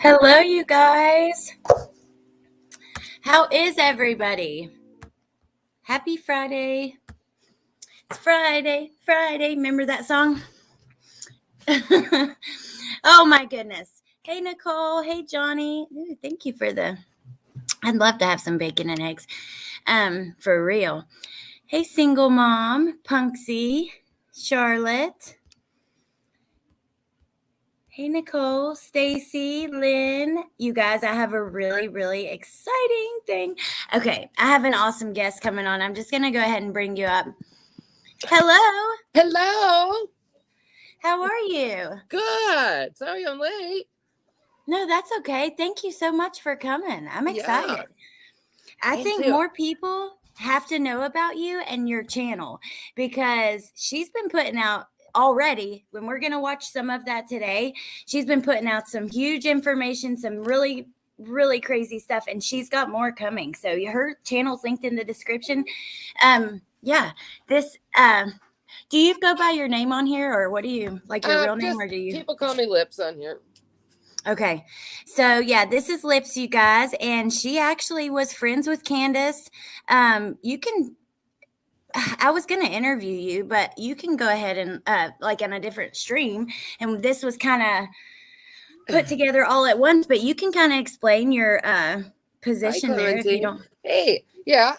Hello, you guys. How is everybody? Happy Friday. It's Friday, Friday. Remember that song? Oh, my goodness. Hey, Nicole. Hey, Johnny. Ooh, thank you for I'd love to have some bacon and eggs. For real. Hey, single mom, Punksy, Charlotte. Hey, Nicole, Stacy, Lynn. You guys, I have a really, really exciting thing. Okay, I have an awesome guest coming on. I'm just going to go ahead and bring you up. Hello. Hello. How are you? Good. Sorry I'm late. No, that's okay. Thank you so much for coming. I'm excited. Yeah, I me think too. more people have to know about you and your channel because she's been putting out already, when we're going to watch some of that today, she's been putting out some huge information, some really really crazy stuff, and she's got more coming. So her channel's linked in the description. Yeah, this do you go by your name on here, or what do you like, your real name, Just or do you? people call me Lips on here. Okay. So yeah, this is Lips, you guys, and she actually was friends with Candus. You can I was going to interview you, but you can go ahead and like on a different stream, and this was kind of put together all at once, but you can kind of explain your Hi, position there if you Clementine. don't. Hey, yeah.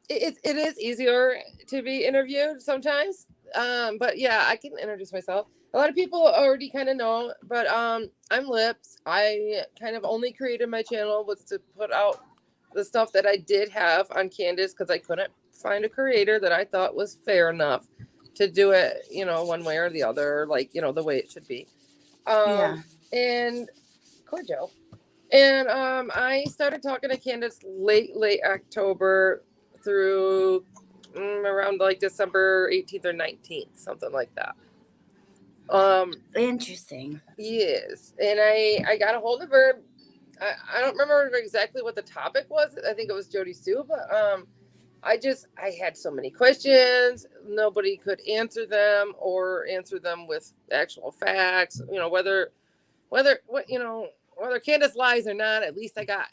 It is easier to be interviewed sometimes. But yeah, I can introduce myself. A lot of people already kind of know, but I'm Lips. I kind of only created my channel was to put out the stuff that I did have on Candus because I couldn't find a creator that I thought was fair enough to do it, one way or the other, like, the way it should be. Yeah. And cordial. And I started talking to Candus late October through around like December 18th or 19th, something like that. Interesting. Yes, and I got a hold of her. I don't remember exactly what the topic was. I think it was Jody Sue, but I had so many questions. Nobody could answer them or answer them with actual facts. Whether Candace lies or not, at least I got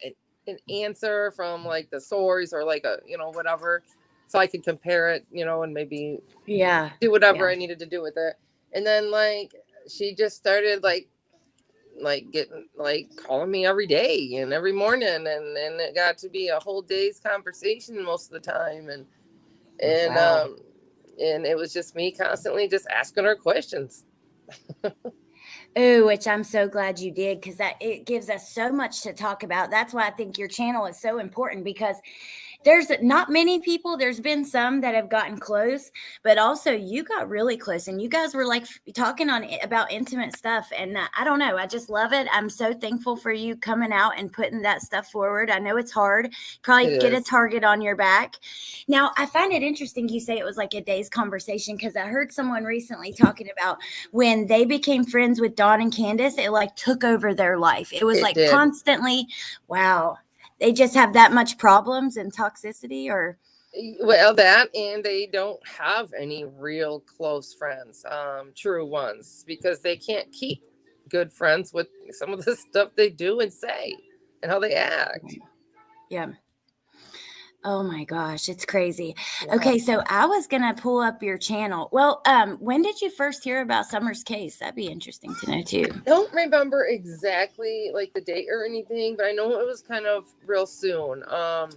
an answer from like the source or like a whatever, so I could compare it, and maybe do whatever I needed to do with it. And then like she just started like getting like calling me every day and every morning, and it got to be a whole day's conversation most of the time, and Wow. and it was just me constantly just asking her questions. Oh, which I'm so glad you did, because it gives us so much to talk about. That's why I think your channel is so important, because there's not many people. There's been some that have gotten close, but also you got really close, and you guys were like talking about intimate stuff. And I don't know, I just love it. I'm so thankful for you coming out and putting that stuff forward. I know it's hard. Probably get a target on your back. Now, I find it interesting you say it was like a day's conversation, because I heard someone recently talking about when they became friends with Dawn and Candus, it like took over their life. It was like constantly, wow. They just have that much problems and toxicity, or? Well, that, and they don't have any real close friends, true ones, because they can't keep good friends with some of the stuff they do and say and how they act. Yeah. Oh my gosh, it's crazy. Yeah. Okay, so I was gonna pull up your channel. Well, when did you first hear about Summer's case? That'd be interesting to know too. I don't remember exactly like the date or anything, but I know it was kind of real soon. I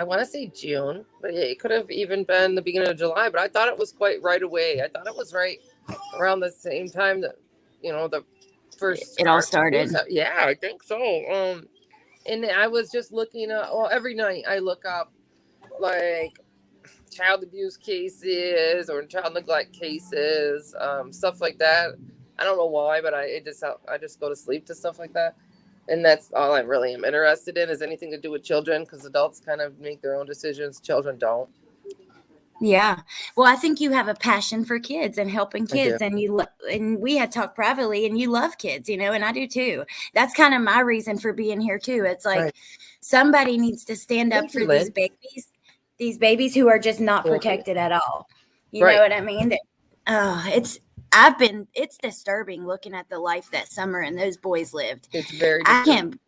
want to say June, but it could have even been the beginning of July. But I thought it was quite right away. I thought it was right around the same time that the first it all started. Yeah, I think so. And I was just looking up. Well, every night I look up like child abuse cases or child neglect cases, stuff like that. I don't know why, but I just go to sleep to stuff like that. And that's all I really am interested in, is anything to do with children, because adults kind of make their own decisions. Children don't. Yeah. Well, I think you have a passion for kids and helping kids, and and we had talked privately, and you love kids, and I do too. That's kind of my reason for being here too. It's like somebody needs to stand up for these babies who are just not protected at all. You know what I mean? it's disturbing looking at the life that Summer and those boys lived. It's very I disturbing.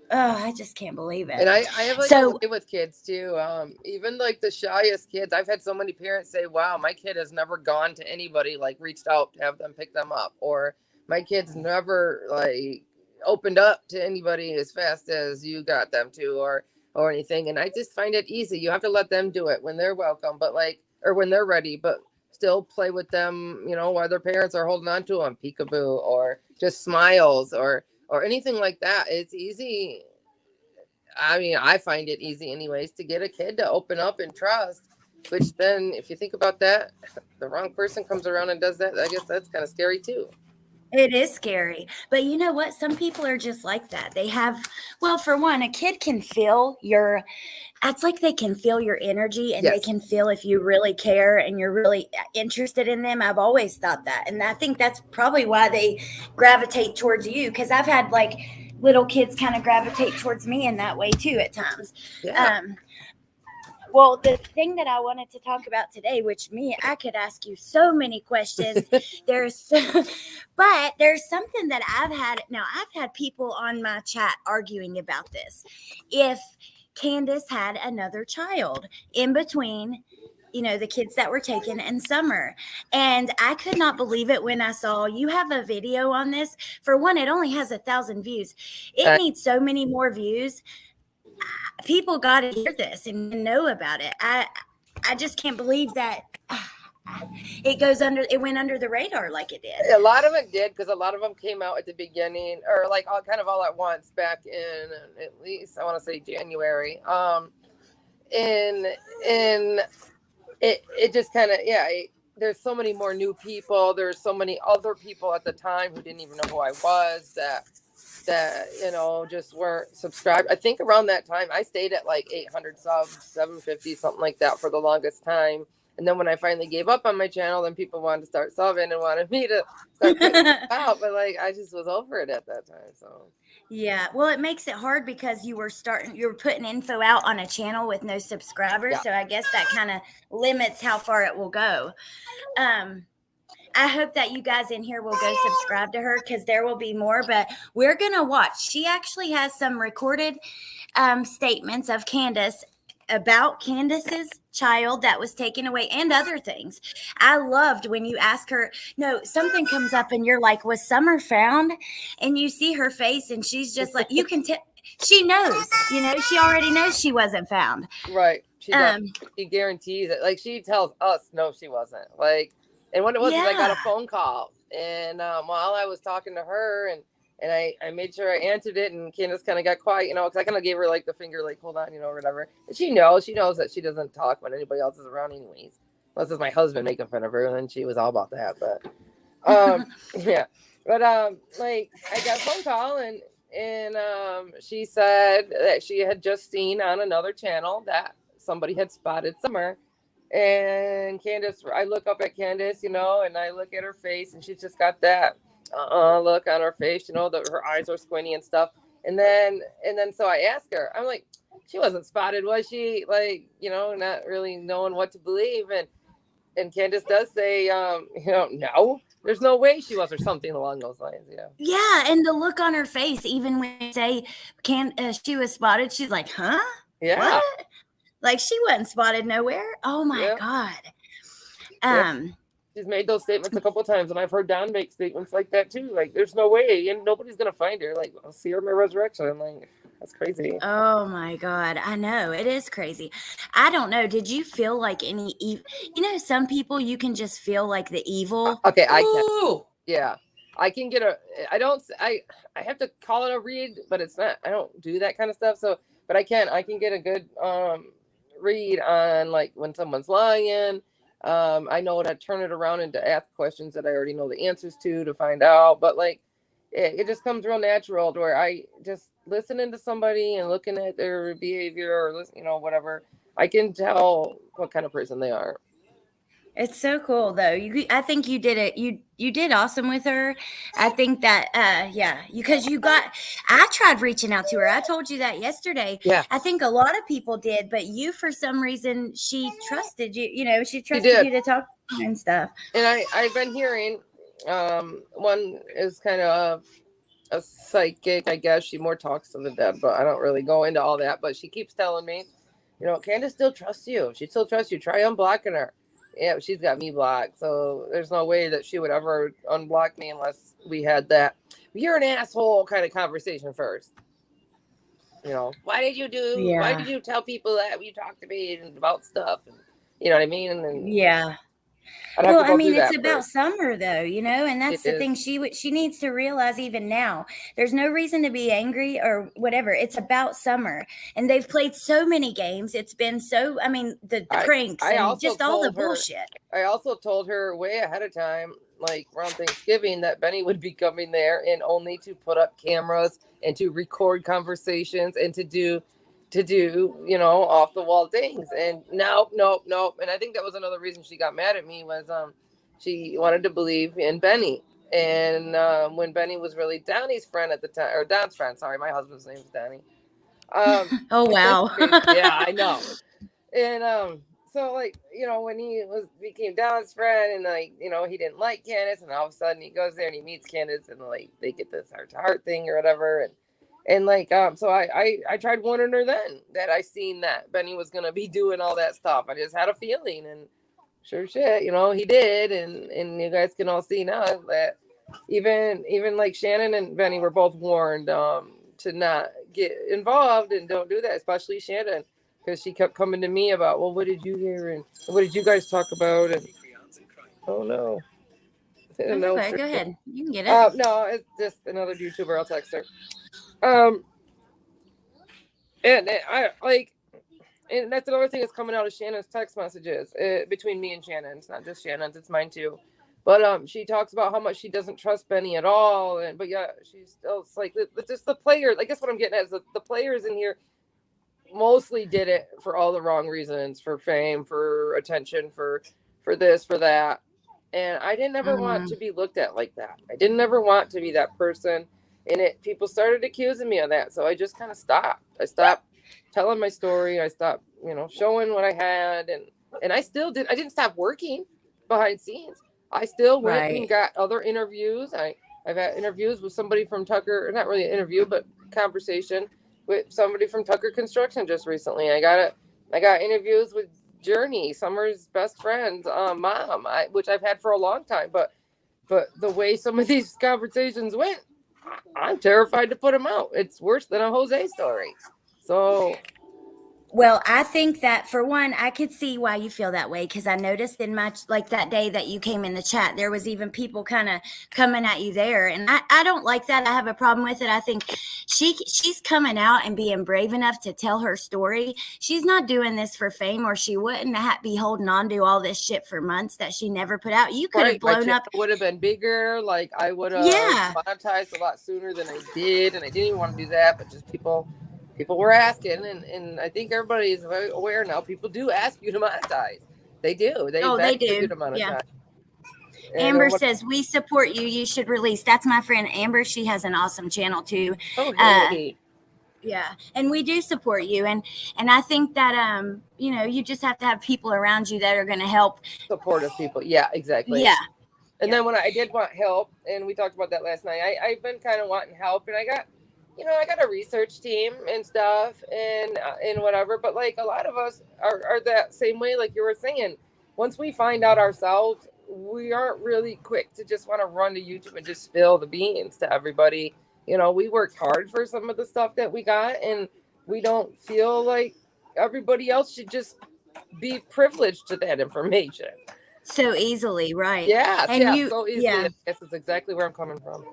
I just can't believe it. And I have like a way with kids too. Even like the shyest kids, I've had so many parents say, wow, my kid has never gone to anybody, like reached out to have them pick them up, or my kid's never like opened up to anybody as fast as you got them to, or anything. And I just find it easy. You have to let them do it when they're welcome, but like, or when they're ready, but still play with them, while their parents are holding on to them, peekaboo, or just smiles, or anything like that. It's easy. I mean, I find it easy anyways to get a kid to open up and trust, which then if you think about that, the wrong person comes around and does that. I guess that's kind of scary too. It is scary. But you know what? Some people are just like that. Well, for one, a kid can feel it's like they can feel your energy, and they can feel if you really care and you're really interested in them. I've always thought that. And I think that's probably why they gravitate towards you, because I've had like little kids kind of gravitate towards me in that way too at times. Yeah. Well, the thing that I wanted to talk about today, I could ask you so many questions. But there's something that I've had people on my chat arguing about this. If Candus had another child in between, the kids that were taken in Summer. And I could not believe it when I saw you have a video on this. For one, it only has 1,000 views. It needs so many more views. People got to hear this and know about it. I just can't believe that it went under the radar like it did. A lot of it did, because a lot of them came out at the beginning, or like all at once back in at least I want to say January. And it just kind of there's so many more new people. There's so many other people at the time who didn't even know who I was that just weren't subscribed. I think around that time I stayed at like 800 subs, 750, something like that for the longest time. And then when I finally gave up on my channel, then people wanted to start subbing and wanted me to start putting it out. But like, I just was over it at that time. So yeah, well, it makes it hard because you were putting info out on a channel with no subscribers. Yeah. So I guess that kind of limits how far it will go. I hope that you guys in here will go subscribe to her, because there will be more, but we're going to watch. She actually has some recorded statements of Candus about Candus's child that was taken away and other things. I loved when you ask her, something comes up and you're like, was Summer found? And you see her face and she's just like, you can tell. She knows, she already knows she wasn't found. Right. She guarantees it. Like, she tells us, no, she wasn't. Like, and what it was is I got a phone call, and while I was talking to her, and I made sure I answered it, and Candace kind of got quiet, because I kind of gave her like the finger, like, hold on, or whatever. And she knows that she doesn't talk when anybody else is around anyways. Unless it's my husband making fun of her, and then she was all about that. But yeah. But like, I got a phone call, and she said that she had just seen on another channel that somebody had spotted Summer. And Candus, I look up at Candus, and I look at her face, and she's just got that look on her face, that her eyes are squinty and stuff. And then so I asked her, I'm like, she wasn't spotted, was she? Like, not really knowing what to believe. And Candus does say, no, there's no way she was, or something along those lines. Yeah, and the look on her face, even when you say she was spotted, she's like, huh? Yeah. What? Like, she wasn't spotted nowhere. Oh my God. She's made those statements a couple of times, and I've heard Don make statements like that too. Like, there's no way, and nobody's gonna find her. Like, I'll see her in my resurrection. I'm like, that's crazy. Oh my God, I know, it is crazy. I don't know. Did you feel like any evil? Some people, you can just feel like the evil. Okay, I can. Yeah, I can get I have to call it a read, but it's not. I don't do that kind of stuff. So, but I can get a good read on, like, when someone's lying. I know to turn it around and to ask questions that I already know the answers to find out. But like, it just comes real natural to where I just listening to somebody and looking at their behavior, or whatever, I can tell what kind of person they are. It's so cool though. I think you did it. You did awesome with her. I think that yeah, because I tried reaching out to her. I told you that yesterday. Yeah, I think a lot of people did, but you for some reason she trusted you, she she trusted did. you to talk to her and stuff. And I've been hearing one is kind of a psychic, I guess. She more talks to the dead, but I don't really go into all that. But she keeps telling me, Candace still trusts you. She still trusts you. Try unblocking her. Yeah, she's got me blocked. So there's no way that she would ever unblock me unless we had that "you're an asshole" kind of conversation first. Why did Yeah. you tell people that you talked to me about stuff? And you know what I mean? And Yeah. I'd have Well, to I go through mean, it's that about first. summer though, and It that's the is. thing she needs to realize even now. There's no reason to be angry or whatever. It's about summer. And they've played so many games. It's been so I mean, the I pranks I and also just all the told her bullshit. I also told her way ahead of time, like around Thanksgiving, that Benny would be coming there and only to put up cameras and to record conversations and to do off the wall things. And nope, nope, nope. And I think that was another reason she got mad at me was she wanted to believe in Benny. And when Benny was really Donnie's friend at the time, or Don's friend, sorry, my husband's name is Donnie. Oh wow. Yeah, I know. And so like, when he became Don's friend, and like, he didn't like Candace, and all of a sudden he goes there and he meets Candace, and like they get this heart to heart thing or whatever. And like so I tried warning her then that I seen that Benny was gonna be doing all that stuff. I just had a feeling, and sure shit, he did. And you guys can all see now that even like Shannon and Benny were both warned to not get involved and don't do that, especially Shannon, because she kept coming to me about, well, what did you hear and what did you guys talk about? And oh no. That's No, okay. Go ahead. You can get it. no, it's just another YouTuber. I'll text her. Um, and I like, and that's another thing that's coming out of Shannon's text messages between me and Shannon. It's not just Shannon's; it's mine too. But she talks about how much she doesn't trust Benny at all, but yeah, she's still. It's like it's just the players. I guess what I'm getting at is the players in here mostly did it for all the wrong reasons, for fame, for attention, for this, for that. And I didn't ever want to be looked at like that. I didn't ever want to be that person. And people started accusing me of that. So I just kind of stopped. I stopped telling my story. I stopped, showing what I had. And I still I didn't stop working behind scenes. I still went and got other interviews. I've had interviews with somebody from Tucker, not really an interview, but conversation with somebody from Tucker Construction just recently. I got interviews with Journey, Summer's best friend's mom, which I've had for a long time. But the way some of these conversations went, I'm terrified to put them out. It's worse than a Jose story. So. Well, I think that for one, I could see why you feel that way because I noticed in like that day that you came in the chat, there was even people kind of coming at you there, and I don't like that. I have a problem with it. I think she's coming out and being brave enough to tell her story. She's not doing this for fame, or she wouldn't be holding on to all this shit for months that she never put out. You could have blown up. Would have been bigger. Like I would have monetized a lot sooner than I did, and I didn't even want to do that, but just people were asking, and I think everybody is very aware now. People do ask you to monetize. They do. They do to monetize. Yeah. Amber says, we support you. You should release. That's my friend Amber. She has an awesome channel too. Oh, hey. Yeah. And we do support you. And I think that, you just have to have people around you that are going to help. Supportive people. Yeah, exactly. Yeah. And then when I did want help, and we talked about that last night, I've been kind of wanting help, and I got a research team and stuff and whatever, but like a lot of us are that same way. Like you were saying, once we find out ourselves, we aren't really quick to just want to run to YouTube and just spill the beans to everybody. We worked hard for some of the stuff that we got, and we don't feel like everybody else should just be privileged to that information so easily. Right. Yeah. And so easily. Yeah. This is exactly where I'm coming from.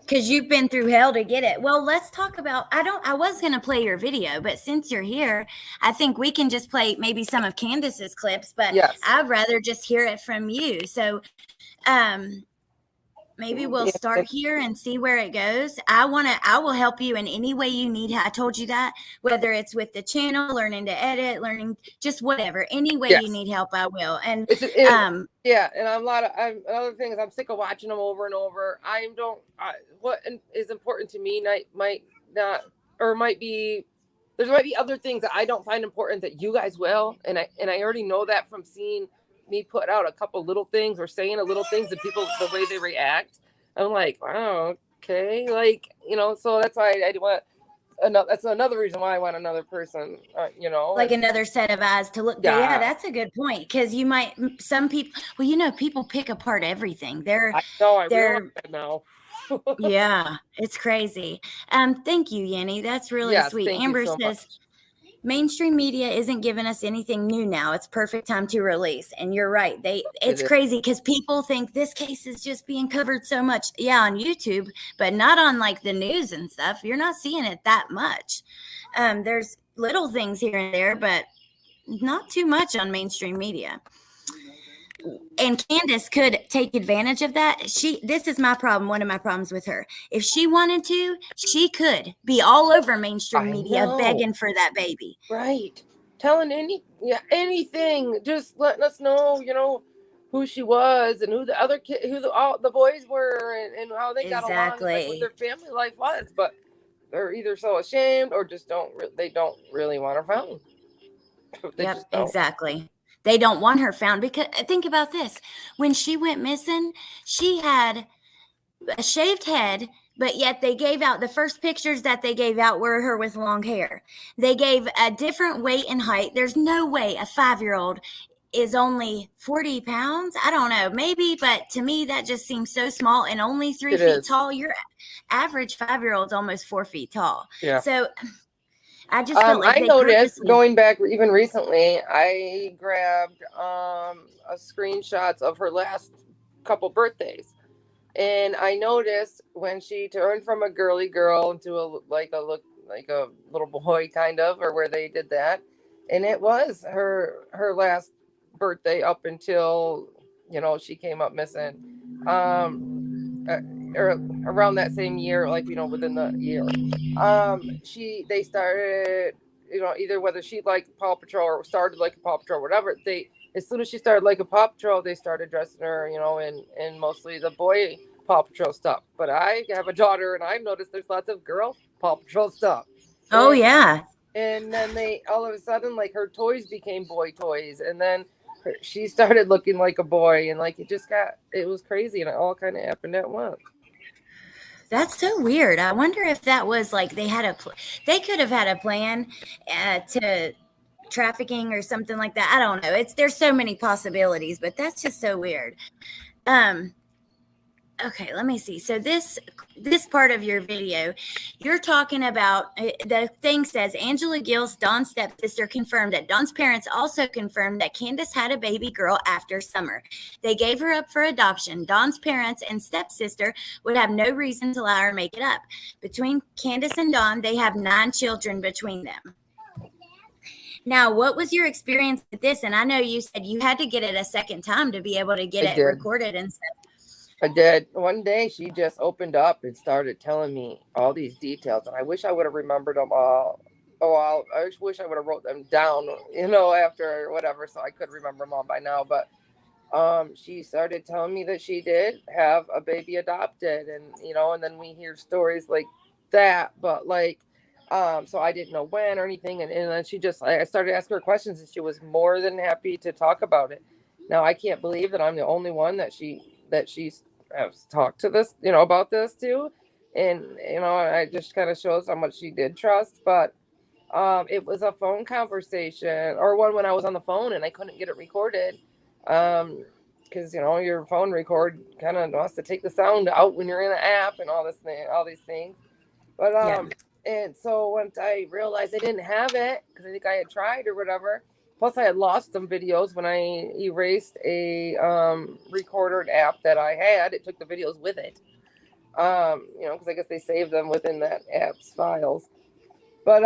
Because you've been through hell to get it. Well, let's talk about, I was going to play your video, but since you're here, I think we can just play maybe some of Candus's clips, but yes. I'd rather just hear it from you. So, Maybe we'll Yeah, start here and see where it goes. I will help you in any way you need. I told you that, whether it's with the channel, learning to edit, learning just whatever, any way you yes. need help, I will. And Yeah, and I'm other things. I'm sick of watching them over and over. What is important to me might not, or might be. There might be other things that I don't find important that you guys will, and I already know that from seeing me put out a couple little things or saying a little things, and people the way they react. I'm like, wow, okay, like so that's why I want. That's another reason why I want another person, like another set of eyes to look. But yeah, that's a good point, because you might, some people, well, people pick apart everything. I know, I realize that now. Yeah, it's crazy. Thank you, Yenny. That's really Yes, sweet. thank you Amber so says, much. mainstream media isn't giving us anything new now. It's perfect time to release. And you're right. It's It crazy because people think this case is just being covered so much. Yeah, on YouTube, but not on like the news and stuff. You're not seeing it that much. There's little things here and there, but not too much on mainstream media. And Candus could take advantage of that. This is my problem. One of my problems with her. If she wanted to, she could be all over mainstream media begging for that baby. Right. Telling anything. Just letting us know, who she was and who the other kid, all the boys were, and how they got along, and like what their family life was. But they're either so ashamed or just they don't really want her found. Yep, exactly. They don't want her found, because think about this. When she went missing, she had a shaved head, but yet they gave out the first pictures that they gave out were her with long hair. They gave a different weight and height. There's no way a 5-year-old is only 40 pounds. I don't know, maybe, but to me that just seems so small, and only 3 feet tall. Your average 5-year-old's almost 4 feet tall. Yeah. So I just felt like I noticed going back even recently, I grabbed screenshots of her last couple birthdays, and I noticed when she turned from a girly girl into a little boy, kind of, or where they did that, and it was her last birthday up until she came up missing. Or around that same year, within the year, they started, either whether she liked Paw Patrol or started like a Paw Patrol or whatever, as soon as she started like a Paw Patrol, they started dressing her, in mostly the boy Paw Patrol stuff. But I have a daughter, and I've noticed there's lots of girl Paw Patrol stuff. Oh, yeah. And then they all of a sudden, like, her toys became boy toys, and then she started looking like a boy, and like it was crazy, and it all kind of happened at once. That's so weird. I wonder if that was like they could have had a plan to trafficking or something like that. I don't know. There's so many possibilities, but that's just so weird. Okay, let me see. So this part of your video, you're talking about, the thing says Angela Gill's Dawn's stepsister confirmed that Dawn's parents also confirmed that Candus had a baby girl after summer. They gave her up for adoption. Dawn's parents and stepsister would have no reason to lie or make it up. Between Candus and Dawn, they have 9 children between them. Now, what was your experience with this? And I know you said you had to get it a second time to be able to get it recorded and stuff. I did. One day she just opened up and started telling me all these details, and I wish I would have remembered them all. I wish I would have wrote them down, after whatever, so I could remember them all by now. But she started telling me that she did have a baby adopted, and and then we hear stories like that, but so I didn't know when or anything, and then I started asking her questions, and she was more than happy to talk about it. Now I can't believe that I'm the only one that she's has talked to this, about this too. And, it just kind of shows how much she did trust. But it was a phone conversation, or one when I was on the phone and I couldn't get it recorded. Because, your phone record kind of wants to take the sound out when you're in an app and all these things. But, and so once I realized I didn't have it, because I think I had tried or whatever, plus I had lost some videos when I erased a recorder app that I had. It took the videos with it, because I guess they saved them within that app's files. But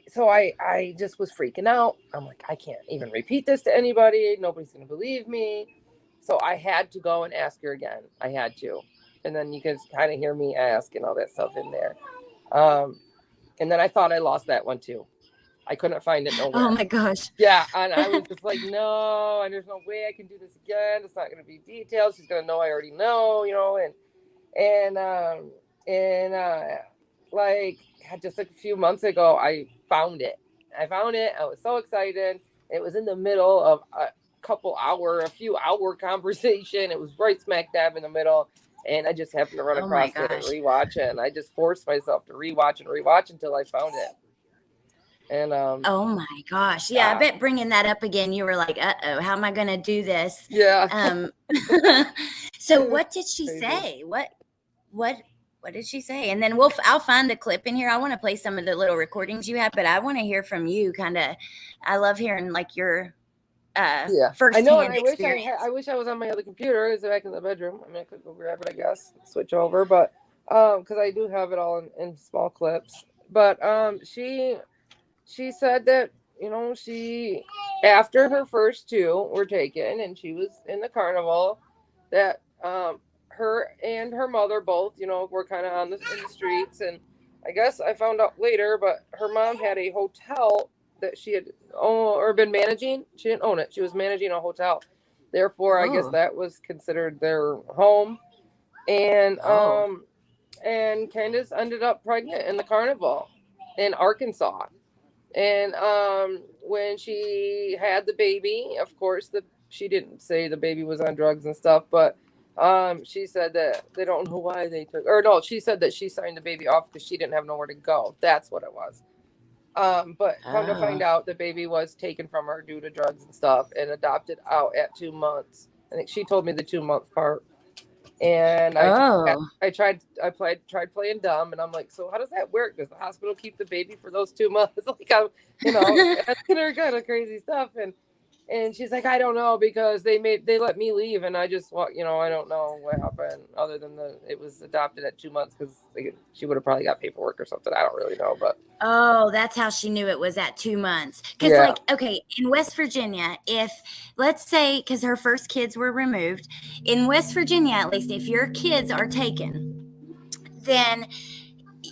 so I just was freaking out. I'm like, I can't even repeat this to anybody. Nobody's going to believe me. So I had to go and ask her again. I had to. And then you can kind of hear me ask and all that stuff in there. And then I thought I lost that one too. I couldn't find it nowhere. Oh my gosh. Yeah, and I was just like, no, and there's no way I can do this again. It's not going to be detailed. She's going to know I already know, like just a few months ago, I found it. I was so excited. It was in the middle of a few hour conversation. It was right smack dab in the middle. And I just happened to run across it and rewatch it. And I just forced myself to rewatch until I found it. And oh my gosh. Yeah, I bet bringing that up again, you were like, uh-oh, how am I going to do this? Yeah. So what did she say? What did she say? And then I'll find the clip in here. I want to play some of the little recordings you have, but I want to hear from you kind of. I love hearing like your first hand experience. I wish I was on my other computer. It's back in the bedroom. I mean, I could go grab it, I guess, switch over, but because I do have it all in small clips. But she said that, she, after her first two were taken and she was in the carnival, that her and her mother both, were kind of in the streets. And I guess I found out later, but her mom had a hotel that she had been managing. She didn't own it. She was managing a hotel. Therefore, I guess that was considered their home. And and Candus ended up pregnant in the carnival in Arkansas. And when she had the baby, of course, she didn't say the baby was on drugs and stuff, but she said that they don't know why they took, or no, she said that she signed the baby off because she didn't have nowhere to go. That's what it was. But come to find out, the baby was taken from her due to drugs and stuff and adopted out at 2 months. I think she told me the 2 month part. And I tried playing dumb, and I'm like, so how does that work? Does the hospital keep the baby for those 2 months? Like, I'm, asking her kind of crazy stuff, and she's like, I don't know, because they let me leave, and I just, I don't know what happened other than it was adopted at 2 months, because she would have probably got paperwork or something. I don't really know, but. Oh, that's how she knew it was at 2 months. Because in West Virginia, if, let's say, because her first kids were removed, in West Virginia, at least, if your kids are taken, then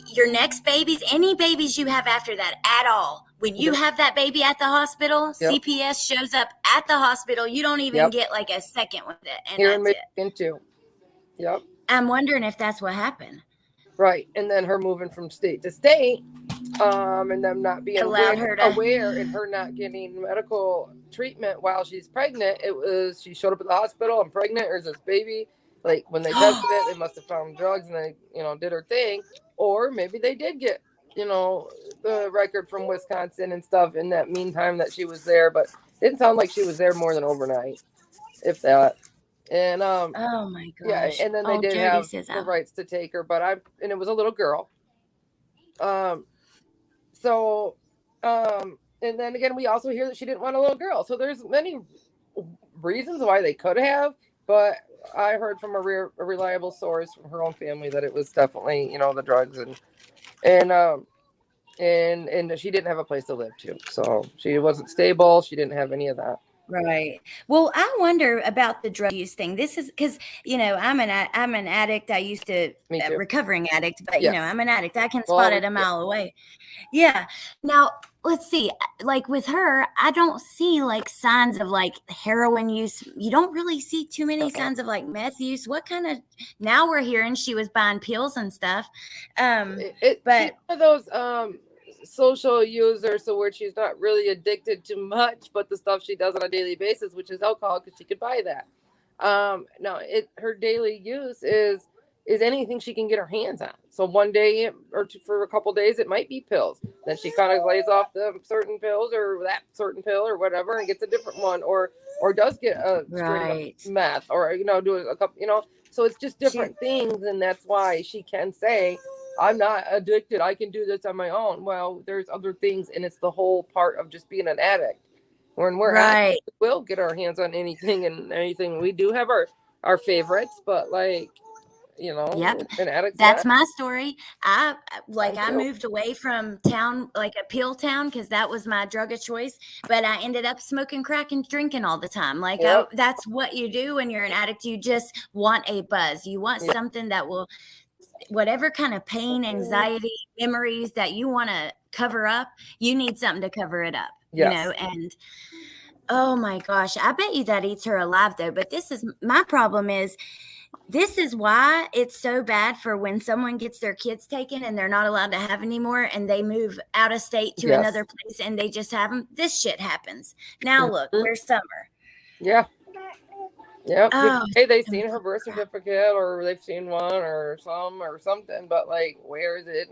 your next babies, any babies you have after that at all, when you have that baby at the hospital, CPS shows up at the hospital. You don't even get like a second with it. And here that's into. Yep. I'm wondering if that's what happened. Right. And then her moving from state to state, and them not being aware and her not getting medical treatment while she's pregnant. It was, she showed up at the hospital, I'm pregnant, there's this baby. Like, when they tested it, they must have found drugs and they, did her thing. Or maybe they did get, the record from Wisconsin and stuff in that meantime that she was there, but it didn't sound like she was there more than overnight, if that. And oh my gosh. Yeah, and then they did have the rights to take her, and it was a little girl. And then again, we also hear that she didn't want a little girl. So there's many reasons why they could have, but I heard from a reliable source from her own family that it was definitely, the drugs and she didn't have a place to live too. So she wasn't stable. She didn't have any of that. Right. Well, I wonder about the drug use thing. This is because, I'm an addict. I used to recovering addict, but I'm an addict. I can spot it a mile away. Yeah. Now let's see, like with her, I don't see like signs of like heroin use. You don't really see too many signs of like meth use. What kind of, now we're hearing she was buying pills and stuff. But she's one of those, social user, so where she's not really addicted to much, but the stuff she does on a daily basis, which is alcohol, because she could buy that. No, her daily use is anything she can get her hands on. So one day or two, for a couple days, it might be pills. Then she kind of lays off the certain pills or that certain pill or whatever and gets a different one, or does get a straight up meth, or do a couple, so it's just different things, and that's why she can say, I'm not addicted, I can do this on my own. Well, there's other things, and it's the whole part of just being an addict. When we're addicts, we'll get our hands on anything and anything. We do have our favorites, but like Yep. an addict's That's not. my story. I Too. moved away from town, like a pill town, because that was my drug of choice. But I ended up smoking crack and drinking all the time. Yep. That's what you do when you're an addict. You just want a buzz. You want Yep. something that will, whatever kind of pain, anxiety, memories that you want to cover up, you need something to cover it up. Yes. And oh my gosh, I bet you that eats her alive though. But this is my problem is, this is why it's so bad for when someone gets their kids taken and they're not allowed to have anymore and they move out of state to another place and they just have them. This shit happens. Now look, where's Summer? Yeah. Yeah. Oh, Hey, they've seen her birth certificate or they've seen one or something, but like, where is it?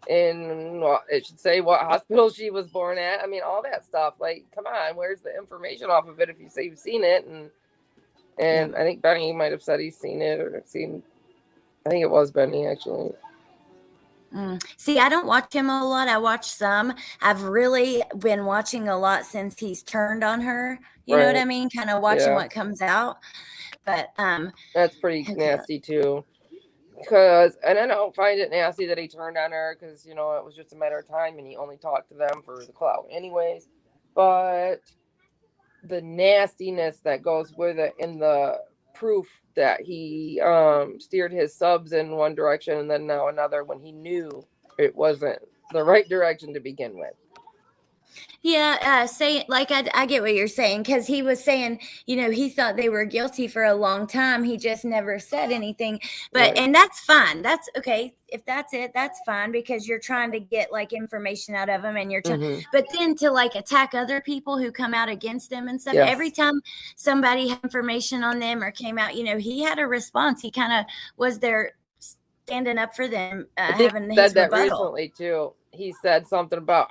And it should say what hospital she was born at. I mean, all that stuff. Like, come on, where's the information off of it if you say you've seen it? And I think Benny might have said he's seen it or seen. I think it was Benny actually. See, I don't watch him a lot. I watch some. I've really been watching a lot since he's turned on her. You know what I mean? Kind of watching what comes out. But that's pretty nasty too. And I don't find it nasty that he turned on her because it was just a matter of time and he only talked to them for the clout anyways. But the nastiness that goes with it in the proof that he steered his subs in one direction and then now another when he knew it wasn't the right direction to begin with. Yeah, I get what you're saying, because he was saying, he thought they were guilty for a long time. He just never said anything. But and that's fine. That's okay. If that's it, that's fine, because you're trying to get like information out of him and you're trying, but then to like attack other people who come out against him and stuff. Yes. Every time somebody had information on them or came out, he had a response. He kind of was there standing up for them, having his said that rebuttal. recently too. He said something about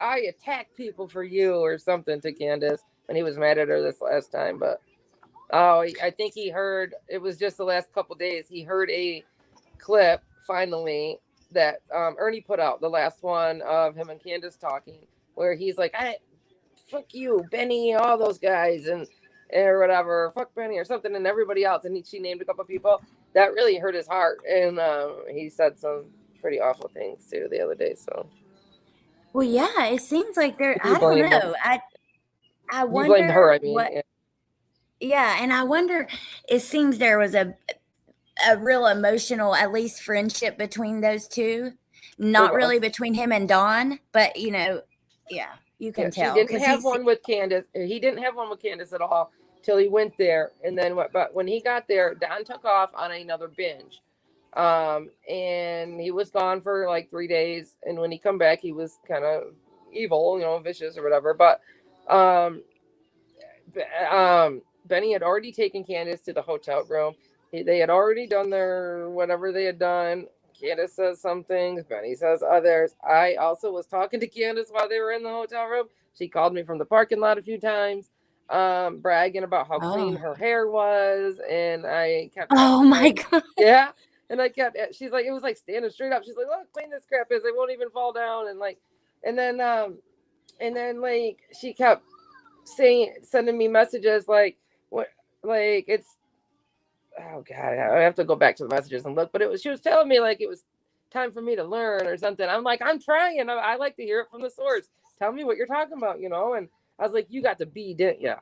I attacked people for you or something to Candus when he was mad at her this last time. But I think he heard, it was just the last couple days, he heard a clip finally that Ernie put out, the last one of him and Candus talking, where he's like, fuck you, Benny, all those guys, or whatever, fuck Benny or something, and everybody else. And she named a couple of people. That really hurt his heart. And he said some pretty awful things too the other day. So. Well, yeah, it seems like I don't know. I wonder. You blamed her, I mean. Yeah, and I wonder, it seems there was a real emotional, at least friendship between those two. Not really between him and Dawn, but yeah, you can tell. He didn't have one with Candus. He didn't have one with Candus at all till he went there. And then but when he got there, Dawn took off on another binge. And he was gone for like 3 days, and when he come back he was kind of evil, vicious or whatever, but Benny had already taken Candus to the hotel room. They had already done their whatever they had done. Candus says some things, Benny says others. I also was talking to Candus while they were in the hotel room. She called me from the parking lot a few times, bragging about how clean her hair was, and I kept my God. Yeah. And she's like, it was like standing straight up. She's like, look, how clean this crap is. They won't even fall down. And then she kept sending me messages like, what, like it's, oh God, I have to go back to the messages and look, but she was telling me like it was time for me to learn or something. I'm like, I'm trying. I like to hear it from the source. Tell me what you're talking about, and I was like, you got the B, didn't you?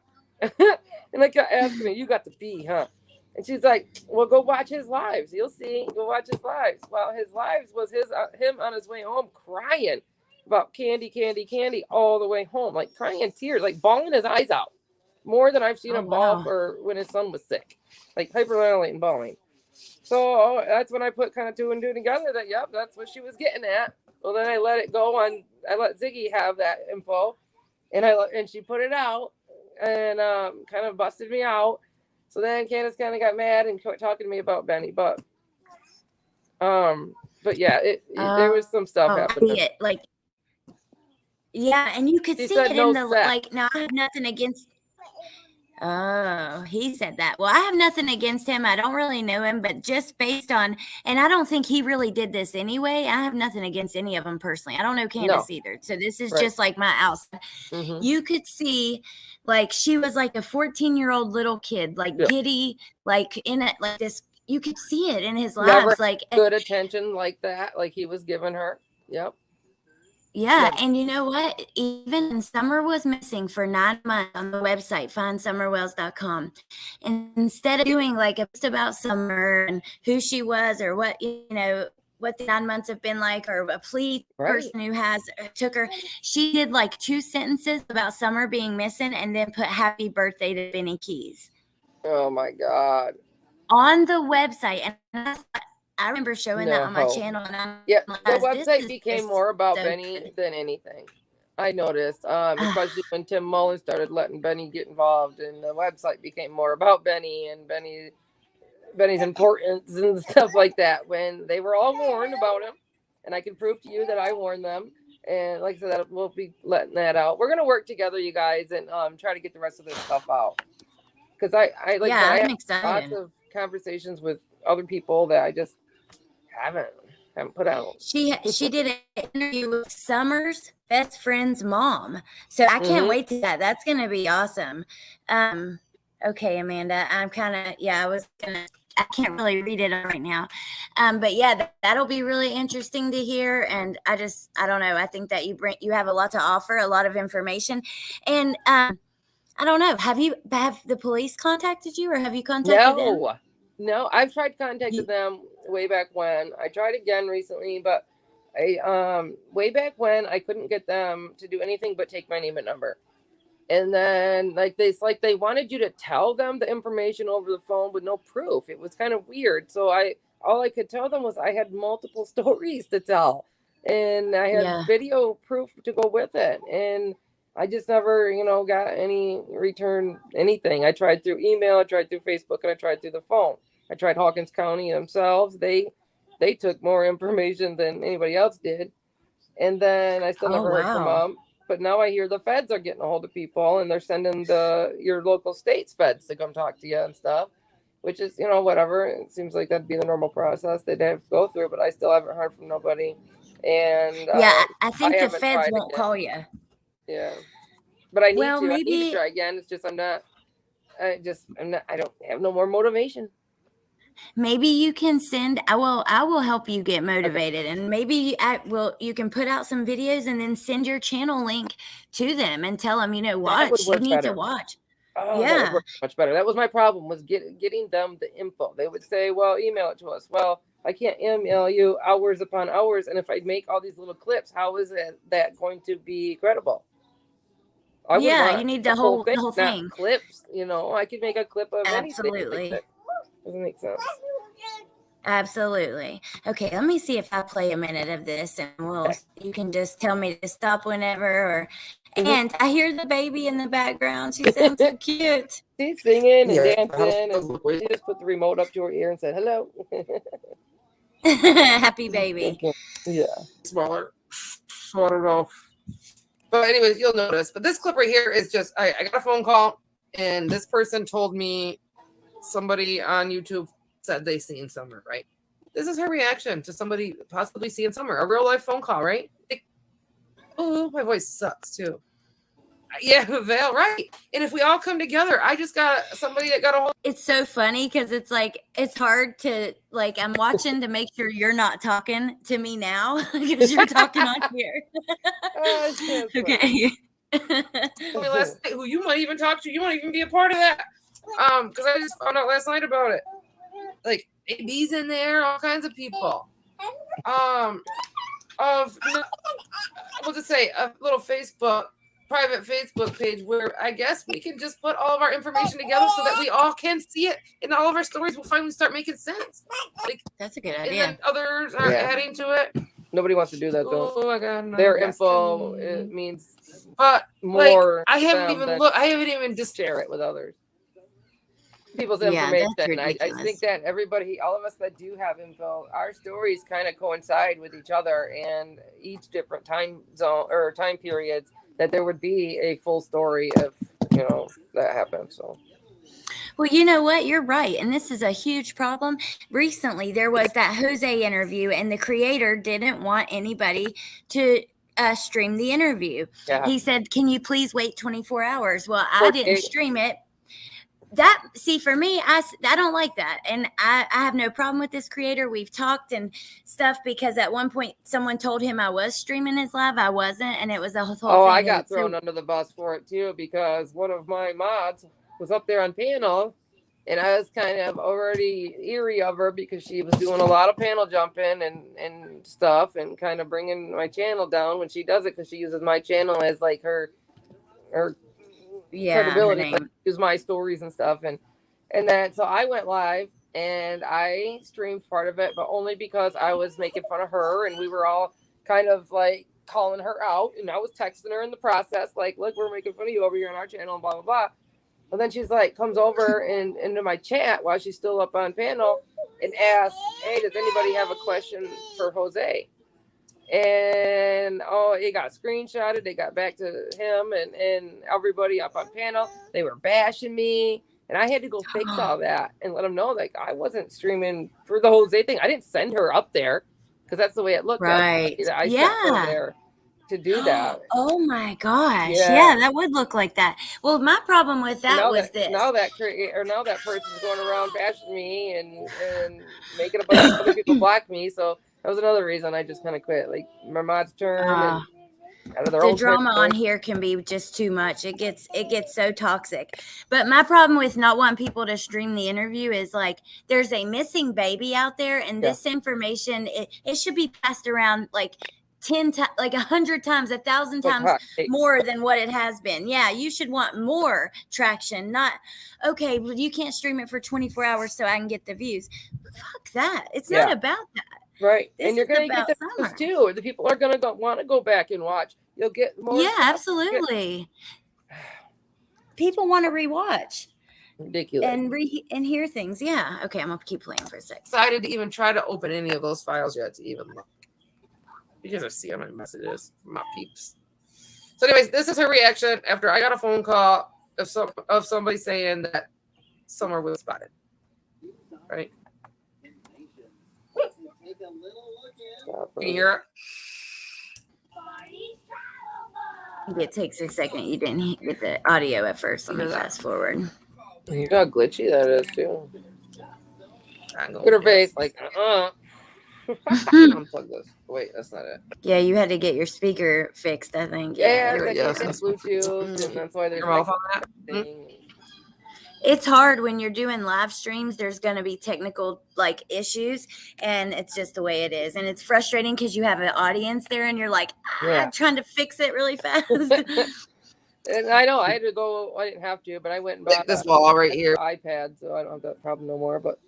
And I kept asking me, you got the B, huh? And she's like, well, go watch his lives. You'll see. Go watch his lives. Well, his lives was him on his way home crying about candy all the way home, like crying in tears, like bawling his eyes out. More than I've seen him bawl for when his son was sick, like hyperventilating, bawling. So that's when I put kind of two and two together that, yep, that's what she was getting at. Well, then I let it go on. I let Ziggy have that info, and she put it out and kind of busted me out. So then Candus kind of got mad and talking to me about Benny, but yeah, there was some stuff happening. Yeah, and you could see it in the like. Now I have nothing against. Oh, he said that. Well, I have nothing against him. I don't really know him, but just based on, and I don't think he really did this anyway. I have nothing against any of them personally. I don't know Candus either. So this is just like my outside. Mm-hmm. You could see like she was like a 14-year-old little kid, like giddy, like in it, like this you could see it in his Never lives. Like, good attention like that, like he was giving her. Yep. yeah. Never. And you know what? Even when Summer was missing for 9 months on the website, findsummerwells.com, and instead of doing like a post about Summer and who she was or what, what the 9 months have been like, or a plea person who took her, she did like 2 sentences about Summer being missing and then put happy birthday to Benny Keys. Oh my God. On the website. And I remember showing that on my channel. And the website became more about Benny than anything. I noticed, especially when Tim Mullen started letting Benny get involved, and the website became more about Benny and Benny's importance and stuff like that. When they were all warned about him, and I can prove to you that I warned them. And like I said, we'll be letting that out. We're gonna work together, you guys, and try to get the rest of this stuff out. Because I have lots of conversations with other people that I just haven't put out. She did an interview with Summer's best friend's mom, so I can't wait to that. That's gonna be awesome. Okay, Amanda, I'm kind of I can't really read it right now, but yeah, that'll be really interesting to hear. And I don't know. I think that you have a lot to offer, a lot of information, and I don't know. Have the police contacted you, or have you contacted them? No, I've tried contacting them way back when. I tried again recently, but way back when I couldn't get them to do anything but take my name and number. And then they wanted you to tell them the information over the phone with no proof. It was kind of weird. So all I could tell them was I had multiple stories to tell, and I had video proof to go with it. And I just never, got any return anything. I tried through email, I tried through Facebook, and I tried through the phone. I tried Hawkins County themselves. They took more information than anybody else did. And then I still never heard from them. But now I hear the feds are getting a hold of people, and they're sending your local state's feds to come talk to you and stuff, which is, whatever. It seems like that'd be the normal process they'd have to go through, but I still haven't heard from nobody. And I think the feds won't call you. Yeah, but I need to. I need to try again. It's just I don't have no more motivation. Maybe you can I will help you get motivated, and maybe you can put out some videos and then send your channel link to them and tell them, watch, you need to watch. Oh, yeah, that would work much better. That was my problem, was getting them the info. They would say, well, email it to us. Well, I can't email you hours upon hours, and if I make all these little clips, how is that going to be credible? You need the whole thing. Clips, I could make a clip of absolutely. Anything. Doesn't make sense. Absolutely. Okay, let me see if I play a minute of this, and you can just tell me to stop whenever. And I hear the baby in the background. She sounds so cute. She's singing and dancing, and she just put the remote up to her ear and said hello. Happy baby. Yeah. Smaller. So I don't know. But anyways, you'll notice. But this clip right here is just I got a phone call, and this person told me somebody on YouTube said they seen Summer, right? This is her reaction to somebody possibly seeing Summer. A real life phone call, right? Oh, my voice sucks too. Yeah, Val, right. And if we all come together, I just got somebody that got a hold. It's so funny because it's hard to I'm watching to make sure you're not talking to me now because you're talking on here. Okay. Who you might even talk to, you might even be a part of that. Because I just found out last night about it. Like AB's in there, all kinds of people. We'll just say a little private Facebook page where I guess we can just put all of our information together so that we all can see it, and all of our stories will finally start making sense. That's a good idea. And then others are adding to it. Nobody wants to do that though. Oh my God, their info it means more. I haven't even looked. I haven't even just share it with others. People's information. I think that all of us that do have info, our stories kind of coincide with each other, and each different time zone or time periods, that there would be a full story of that happened. So well, you know what? You're right. And this is a huge problem. Recently, there was that Jose interview, and the creator didn't want anybody to stream the interview. Yeah. He said, can you please wait 24 hours? Well, I didn't stream it. see, for me, I don't like that. And I have no problem with this creator. We've talked and stuff, because at one point someone told him I was streaming his live. I wasn't. And it was a whole thing. I got thrown under the bus for it too, because one of my mods was up there on panel, and I was kind of already eerie of her because she was doing a lot of panel jumping and stuff, and kind of bringing my channel down when she does it, because she uses my channel as like her credibility, like, use my stories and stuff, and then so I went live and I streamed part of it, but only because I was making fun of her, and we were all kind of like calling her out, and I was texting her in the process, like, look, we're making fun of you over here on our channel and blah blah blah. And then she's like, comes over and into my chat while she's still up on panel and asks, hey, does anybody have a question for Jose? And it got screenshotted. They got back to him and everybody up on panel. They were bashing me, and I had to go fix all that and let them know, like, I wasn't streaming for the Jose thing. I didn't send her up there because that's the way it looked. Right. I sent her there to do that. Oh my gosh. Yeah, that would look like that. Well, my problem with that was this. Now that person's going around bashing me and making a bunch of other people block me. So that was another reason I just kind of quit. Like, my mods turn the drama on here can be just too much. It gets so toxic. But my problem with not wanting people to stream the interview is, like, there's a missing baby out there, and this information, it should be passed around like 10 times, like 100 times, 1,000 times more than what it has been. Yeah, you should want more traction. Not, okay, well, you can't stream it for 24 hours so I can get the views. Fuck that. It's not about that. Right. And you're going to get the views too. The people are going to want to go back and watch. You'll get more. Yeah, absolutely. People want to rewatch. Ridiculous. And hear things. Yeah. Okay, I'm going to keep playing for a second. Excited to even try to open any of those files yet to even look. You guys are seeing my messages from my peeps. So anyways, this is her reaction after I got a phone call of somebody saying that Summer was spotted. Right? Can you hear it? It takes a second. You didn't get the audio at first. Let me fast forward. You know how glitchy that is too. Look at her face, like, unplug this. Wait, that's not it. Yeah, you had to get your speaker fixed, I think. Yeah, it's Bluetooth, and that's why there's it's hard when you're doing live streams. There's going to be technical issues, and it's just the way it is. And it's frustrating because you have an audience there, and you're like, trying to fix it really fast. And I know I had to go. I didn't have to, but I went and bought this wall right here. iPad, so I don't have that problem no more. But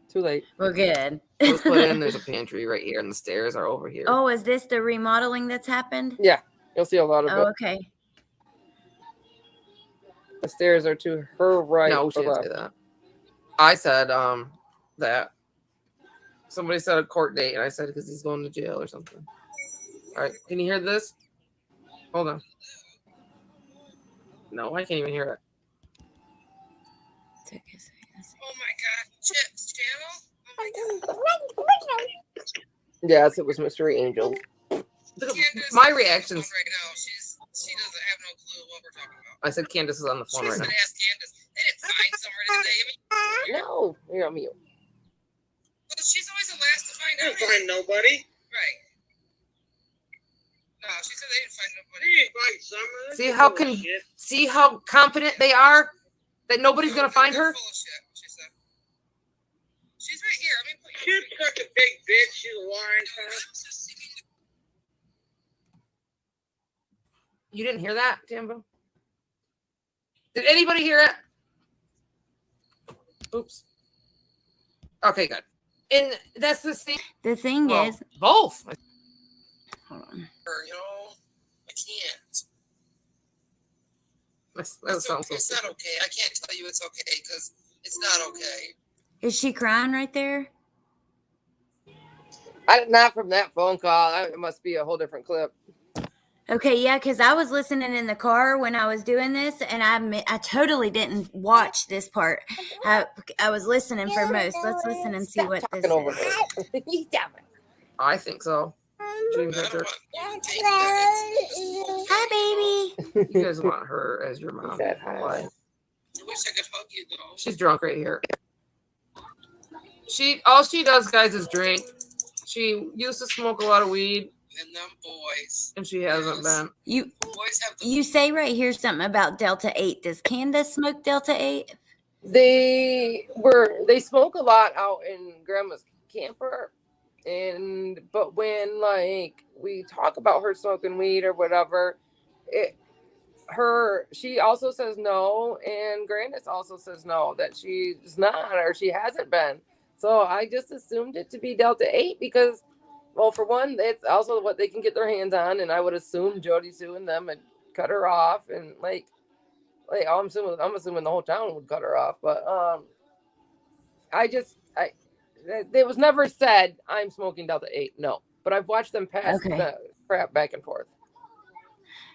too late. Well, good. Let's put in. There's a pantry right here, and the stairs are over here. Oh, is this the remodeling that's happened? Yeah, you'll see a lot of it. Okay. The stairs are to her right. No, she didn't say that. I said that somebody said a court date, and I said because he's going to jail or something. All right, can you hear this? Hold on. No, I can't even hear it. Oh my God, Chip's channel? Oh my God. Yes, it was Mystery Angel. My reactions. Right now, she doesn't have no clue what we're talking about. I said Candus is on the phone right now. Ask Candus. They didn't find somewhere today. No, you're on mute. Well, she's always the last to find out. Find nobody. Right. No, she said they didn't find nobody. They didn't find Summer. See how confident they are that nobody's gonna find her. Full of shit, she said. She's right here. I mean, she's such a big bitch. She's lying. You didn't hear that, Jambo? Did anybody hear it? Oops. Okay, good. And that's the thing. The thing is, both. Hold on. You know, I can't. That sounds so it's not okay. I can't tell you it's okay because it's not okay. Is she crying right there? Not from that phone call. It must be a whole different clip. Okay, yeah, because I was listening in the car when I was doing this, and I totally didn't watch this part. I was listening for most. Let's listen and see what this is. I think so. Hi, baby. You guys want her as your mom. Said hi. Why? I wish I could hug you though. She's drunk right here. All she does, guys, is drink. She used to smoke a lot of weed. And them boys. And she hasn't been. Boys have the You say right here something about Delta 8. Does Candus smoke Delta 8? They smoke a lot out in Grandma's camper, but when like we talk about her smoking weed or whatever, she also says no, and Grandis also says no, that she's not or she hasn't been. So I just assumed it to be Delta 8 because, well, for one, it's also what they can get their hands on, and I would assume Jody Sue and them had cut her off, and like I'm assuming the whole town would cut her off, but it was never said I'm smoking Delta 8, no, but I've watched them pass the crap back and forth.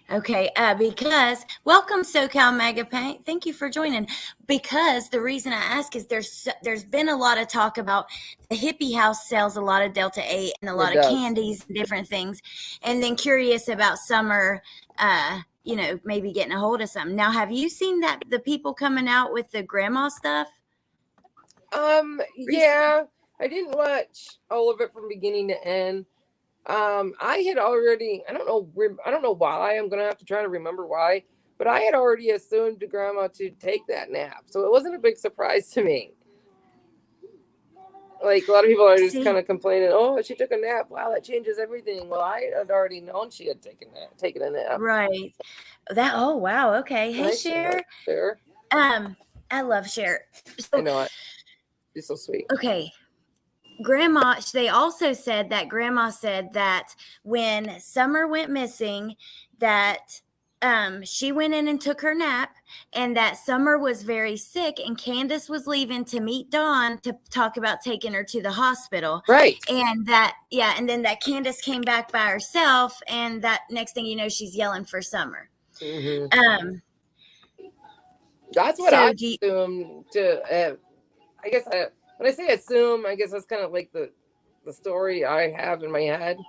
Okay, because welcome SoCal Mega Paint. Thank you for joining. Because the reason I ask is there's been a lot of talk about the hippie house sells a lot of Delta 8 and a lot of candies and different things, and then curious about Summer, maybe getting a hold of something. Now, have you seen that the people coming out with the grandma stuff? Yeah, I didn't watch all of it from beginning to end. I had already, I don't know why, I'm going to have to try to remember why, but I had already assumed Grandma to take that nap. So it wasn't a big surprise to me. Like a lot of people are just kind of complaining, oh, she took a nap. Wow, that changes everything. Well, I had already known she had taken a nap. Right. Oh, wow. Okay. Hey, Cher. I love Cher. I know it. She's so sweet. Okay. They also said that Grandma said that when Summer went missing, that she went in and took her nap, and that Summer was very sick, and Candus was leaving to meet Dawn to talk about taking her to the hospital. Right. And then that Candus came back by herself, and that next thing you know, she's yelling for Summer. Mm-hmm. That's what I assume to. I guess when I say assume, I guess that's kind of like the story I have in my head.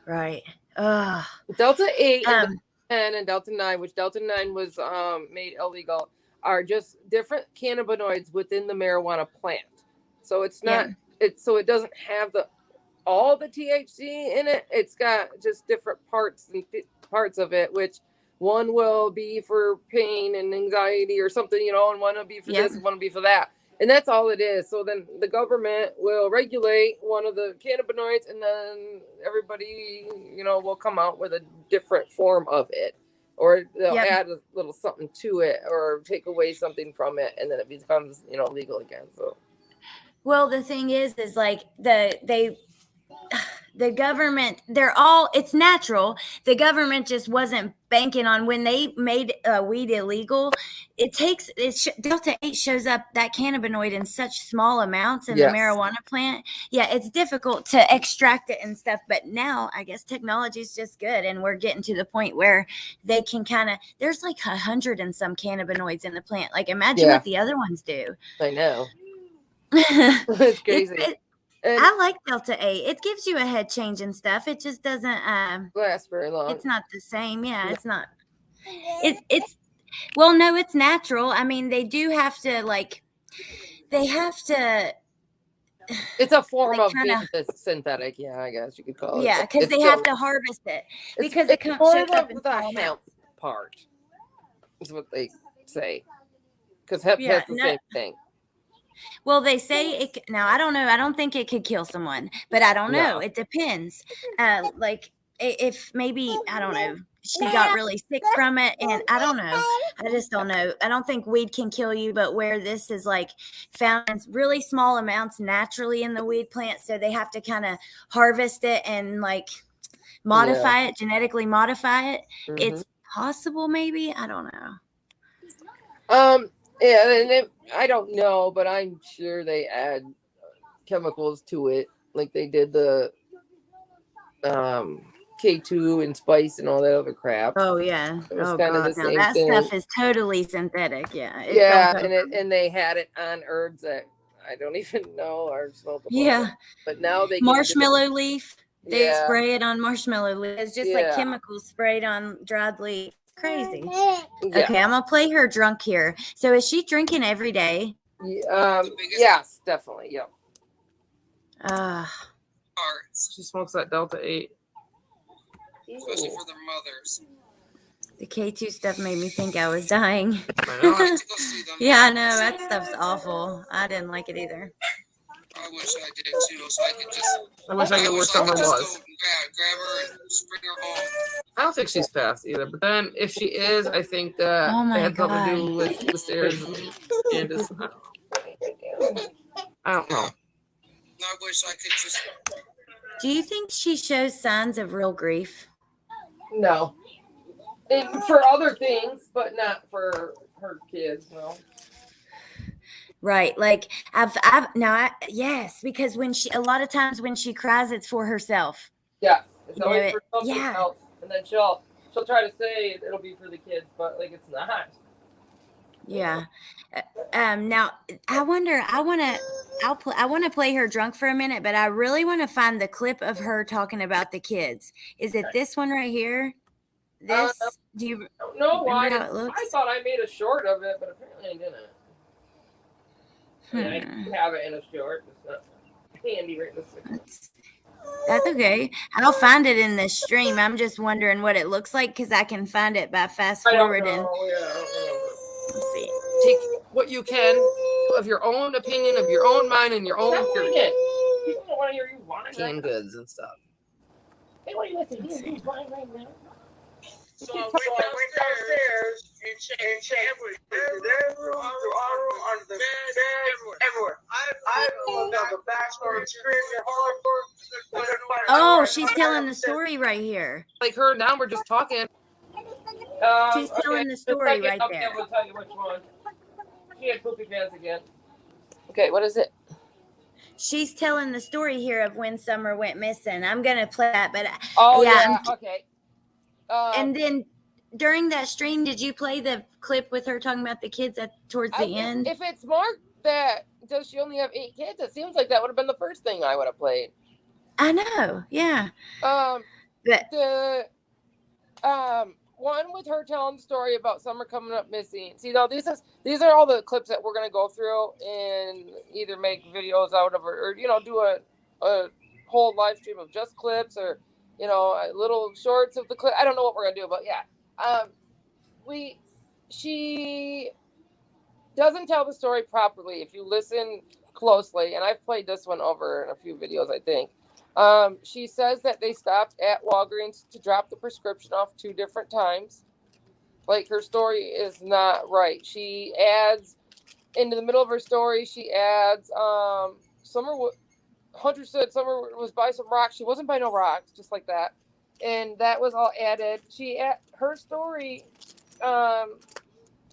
Right. Delta 8 and 10 and Delta 9, which Delta 9 was made illegal, are just different cannabinoids within the marijuana plant. So it's not it doesn't have all the THC in it. It's got just different parts of it, which one will be for pain and anxiety or something, and one will be for this and one will be for that. And that's all it is. So then the government will regulate one of the cannabinoids, and then everybody, will come out with a different form of it, or they'll add a little something to it, or take away something from it, and then it becomes, legal again. So, well, the thing is like the government, it's natural. The government just wasn't banking on when they made weed illegal. Delta 8 shows up, that cannabinoid, in such small amounts in the marijuana plant. Yeah, it's difficult to extract it and stuff. But now I guess technology is just good, and we're getting to the point where they can there's like 100 and some cannabinoids in the plant. Like imagine what the other ones do. I know. It's crazy. I like Delta 8. It gives you a head change and stuff. It just doesn't last very long. It's not the same. Yeah, it's not. It's well, no, it's natural. I mean, they do have to it's a form of synthetic, I guess you could call it. Yeah, because they have to harvest it because it comes up in the hemp part. Is what they say. Because hemp has the same thing. Well, they say it. Now, I don't know. I don't think it could kill someone, but I don't know. It depends. If maybe, I don't know, she got really sick from it, and I don't know. I just don't know. I don't think weed can kill you, but where this is found in really small amounts naturally in the weed plant, so they have to kind of harvest it and modify it, genetically modify it. Mm-hmm. It's possible, maybe. I don't know. Yeah, and I don't know, but I'm sure they add chemicals to it, like they did the K2 and spice and all that other crap. Oh yeah, it was kind of the same that thing. Stuff is totally synthetic. Yeah, and they had it on herbs that I don't even know are smokable. Yeah, but now they marshmallow leaf. They spray it on marshmallow leaf. It's just like chemicals sprayed on dried leaves. crazy. Yeah. Okay, I'm gonna play her drunk here. So is she drinking every day? Yes, definitely. Yeah. Cards, She smokes that Delta 8. especially for their mothers. The K2 stuff made me think I was dying. I know. I like to go see them. Yeah, I know. That stuff's awful. I didn't like it either. I wish I did too, so I could just. I wish I knew where Summer just was. go grab her and just bring her home. I don't think she's passed either. But then if she is, I think that Oh my it had something to do God. with the stairs and Candus. I don't know. I wish I could just. Do you think she shows signs of real grief? No. For other things, but not for her kids. No. Right. Like yes, because a lot of times when she cries, it's for herself. Yeah. It's You always know for something yeah. else, and then she'll try to say it'll be for the kids, but like it's not. Yeah. Now I want to play her drunk for a minute, but I really want to find the clip of her talking about the kids. Is it this one right here? This? Do you I don't know why. remember how it looks? I thought I made a short of it, but apparently I didn't. I do have it in a short. It's not handy right this second. That's okay. I'll find it in this stream. I'm just wondering what it looks like because I can find it by fast forwarding. I don't remember. Let's see. Take what you can of your own opinion, of your own mind, and your own People don't want to hear you whine. canned goods and stuff. They want you to hear you whine right now. So I went downstairs and checked their room, through our room, under the bed, everywhere. I looked out the back door, the screen, the hallway. Oh, she's telling the story right here. Like her now, we're just talking. She's telling the story right there. I will tell you which one. She had poopy pants again. Okay, what is it? She's telling the story here of when Summer went missing. I'm gonna play that, but Oh yeah. yeah. Okay. And then during that stream, did you play the clip with her talking about the kids towards the end? If it's marked that does she only have 8 kids, it seems like that would have been the first thing I would have played. I know, yeah. But But the one with her telling the story about Summer coming up missing. See, now these are all the clips that we're gonna go through and either make videos out of or do a whole live stream of just clips or little shorts of the clip. I don't know what we're gonna do, but yeah. She doesn't tell the story properly if you listen closely, and I've played this one over in a few videos, I think. She says that they stopped at Walgreens to drop the prescription off 2 different times. Like, her story is not right. She adds, into the middle of her story, she adds, Hunter said Summer was by some rocks. She wasn't by no rocks, just like that. And that was all added. Her story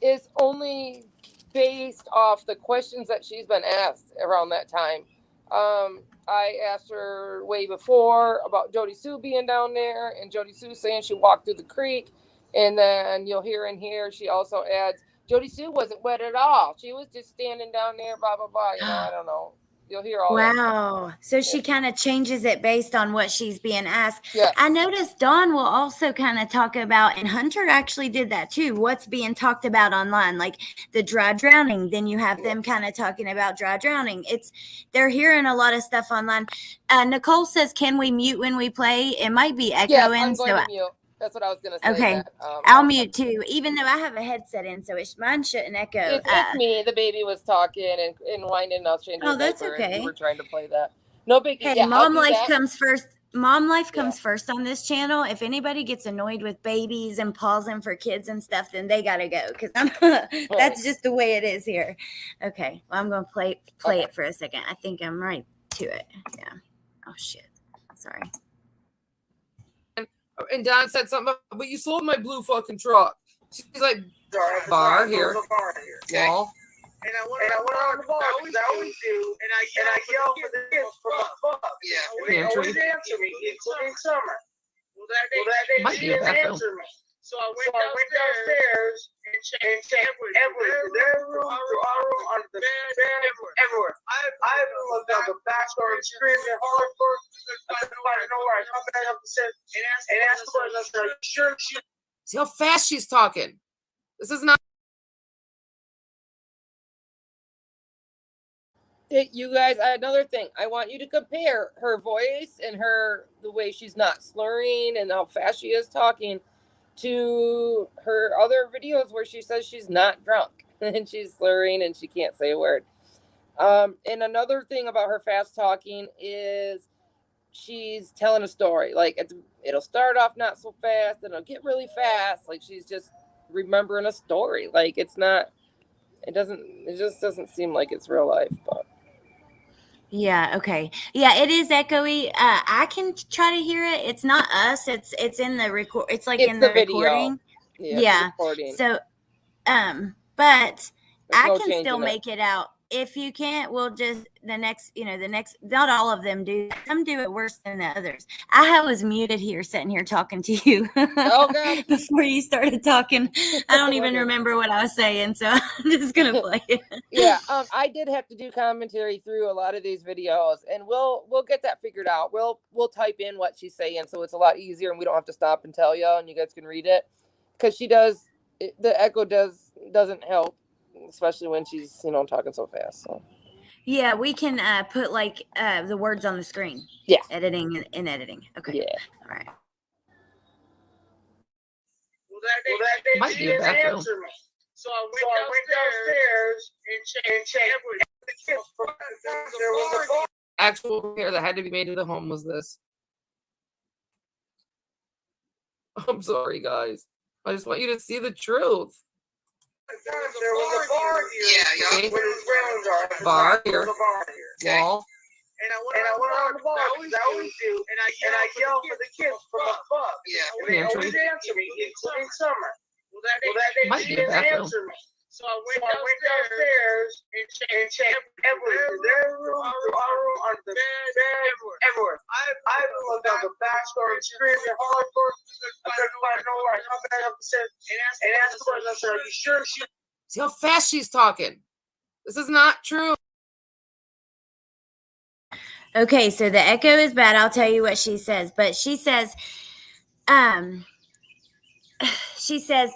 is only based off the questions that she's been asked around that time. I asked her way before about Jody Sue being down there, and Jody Sue saying she walked through the creek. And then you'll hear in here, she also adds, Jody Sue wasn't wet at all. She was just standing down there, blah, blah, blah. I don't know. You'll hear all that. wow. So she kind of changes it based on what she's being asked. Yeah. I noticed Dawn will also kind of talk about, and Hunter actually did that too, what's being talked about online, like the dry drowning. Then you have them kind of talking about dry drowning. They're hearing a lot of stuff online. Nicole says, can we mute when we play? It might be echoing. Yeah, I'm going to mute. That's what I was going to say. Okay. I'll mute too, even though I have a headset in, so mine shouldn't echo. It's me. The baby was talking and whining. I was changing her that's diaper, okay. And we were trying to play that. No big deal. Hey, Yeah, Mom Life comes first. Mom Life comes first on this channel. If anybody gets annoyed with babies and pausing for kids and stuff, then they gotta go because that's just the way it is here. Okay, well, I'm gonna play it for a second. I think I'm right to it. Yeah. Oh shit. Sorry. And Don said something about, but you sold my blue fucking truck. She's like, bar here. Wall. And I went on the bar, as I always do, and I yell for the kids from above. Yeah. And they always answer me, including Summer. Well, that day she didn't answer me. So I went downstairs and checked their room, through our room, under the bed, everywhere. I even looked out the back door and screamed at hardcore. I couldn't find nowhere. I come back up and said, and asked the person, I said, are you sure she See how fast she's talking. This is not. Hey, you guys, another thing. I want you to compare her voice and the way she's not slurring and how fast she is talking to her other videos where she says she's not drunk and she's slurring and she can't say a word. And another thing about her fast talking is she's telling a story. Like it'll start off not so fast, and it'll get really fast. Like she's just remembering a story. Like it just doesn't seem like it's real life. But Yeah, okay. Yeah, it is echoey. I can try to hear it. It's not us. It's in the record. It's like it's in the the video. recording. Yeah. Yeah. Recording. So, but There's I no can still changing it. make it out. If you can't, we'll just the next. Not all of them do. Some do it worse than the others. I was muted here, sitting here talking to you. Oh God. Before you started talking, I don't even remember what I was saying, so I'm just gonna play it. Yeah, I did have to do commentary through a lot of these videos, and we'll get that figured out. We'll type in what she's saying, so it's a lot easier, and we don't have to stop and tell you, and you guys can read it, because the echo doesn't help, especially when she's talking so fast. So Yeah, we can put like the words on the screen. Yeah. Editing and editing. Okay. yeah, All right. Well, that day Might she be a didn't bathroom. answer me. So I went downstairs and checked the kids. There was a bar. Actual repair that had to be made to the home was this. I'm sorry, guys. I just want you to see the truth. There was a bar here. Okay. Where the grounds are. Bar There here. was a bar here. Wall. And I went around the bar, as I always do, and I yelled for the kids from above. Yeah. And they always answer me, including Summer. Well, that day Might she be a didn't bathroom. answer me. So I went downstairs and checked everywhere. Their room, our room, on the bed, everywhere. I looked out the back door and screamed and hollered for her. I couldn't find nowhere. I come back up the stairs and asked the person, I said, are you sure she... See how fast she's talking. This is not true. Okay, so the echo is bad. I'll tell you what she says. But she says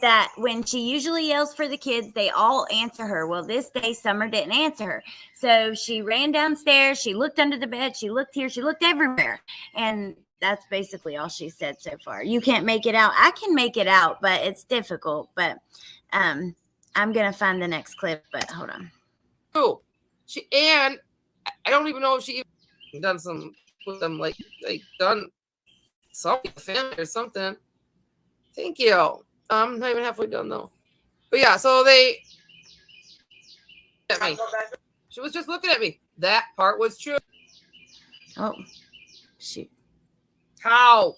that when she usually yells for the kids, they all answer her. Well, this day Summer didn't answer her. So she ran downstairs, she looked under the bed, she looked here, she looked everywhere. And that's basically all she said so far. You can't make it out. I can make it out, but it's difficult. But I'm gonna find the next clip, but hold on. True. And I don't even know if she even done some with them, like done something with family or something. Thank you. I'm not even halfway done though. But yeah, so they at me. She was just looking at me. That part was true. Oh, shoot. How?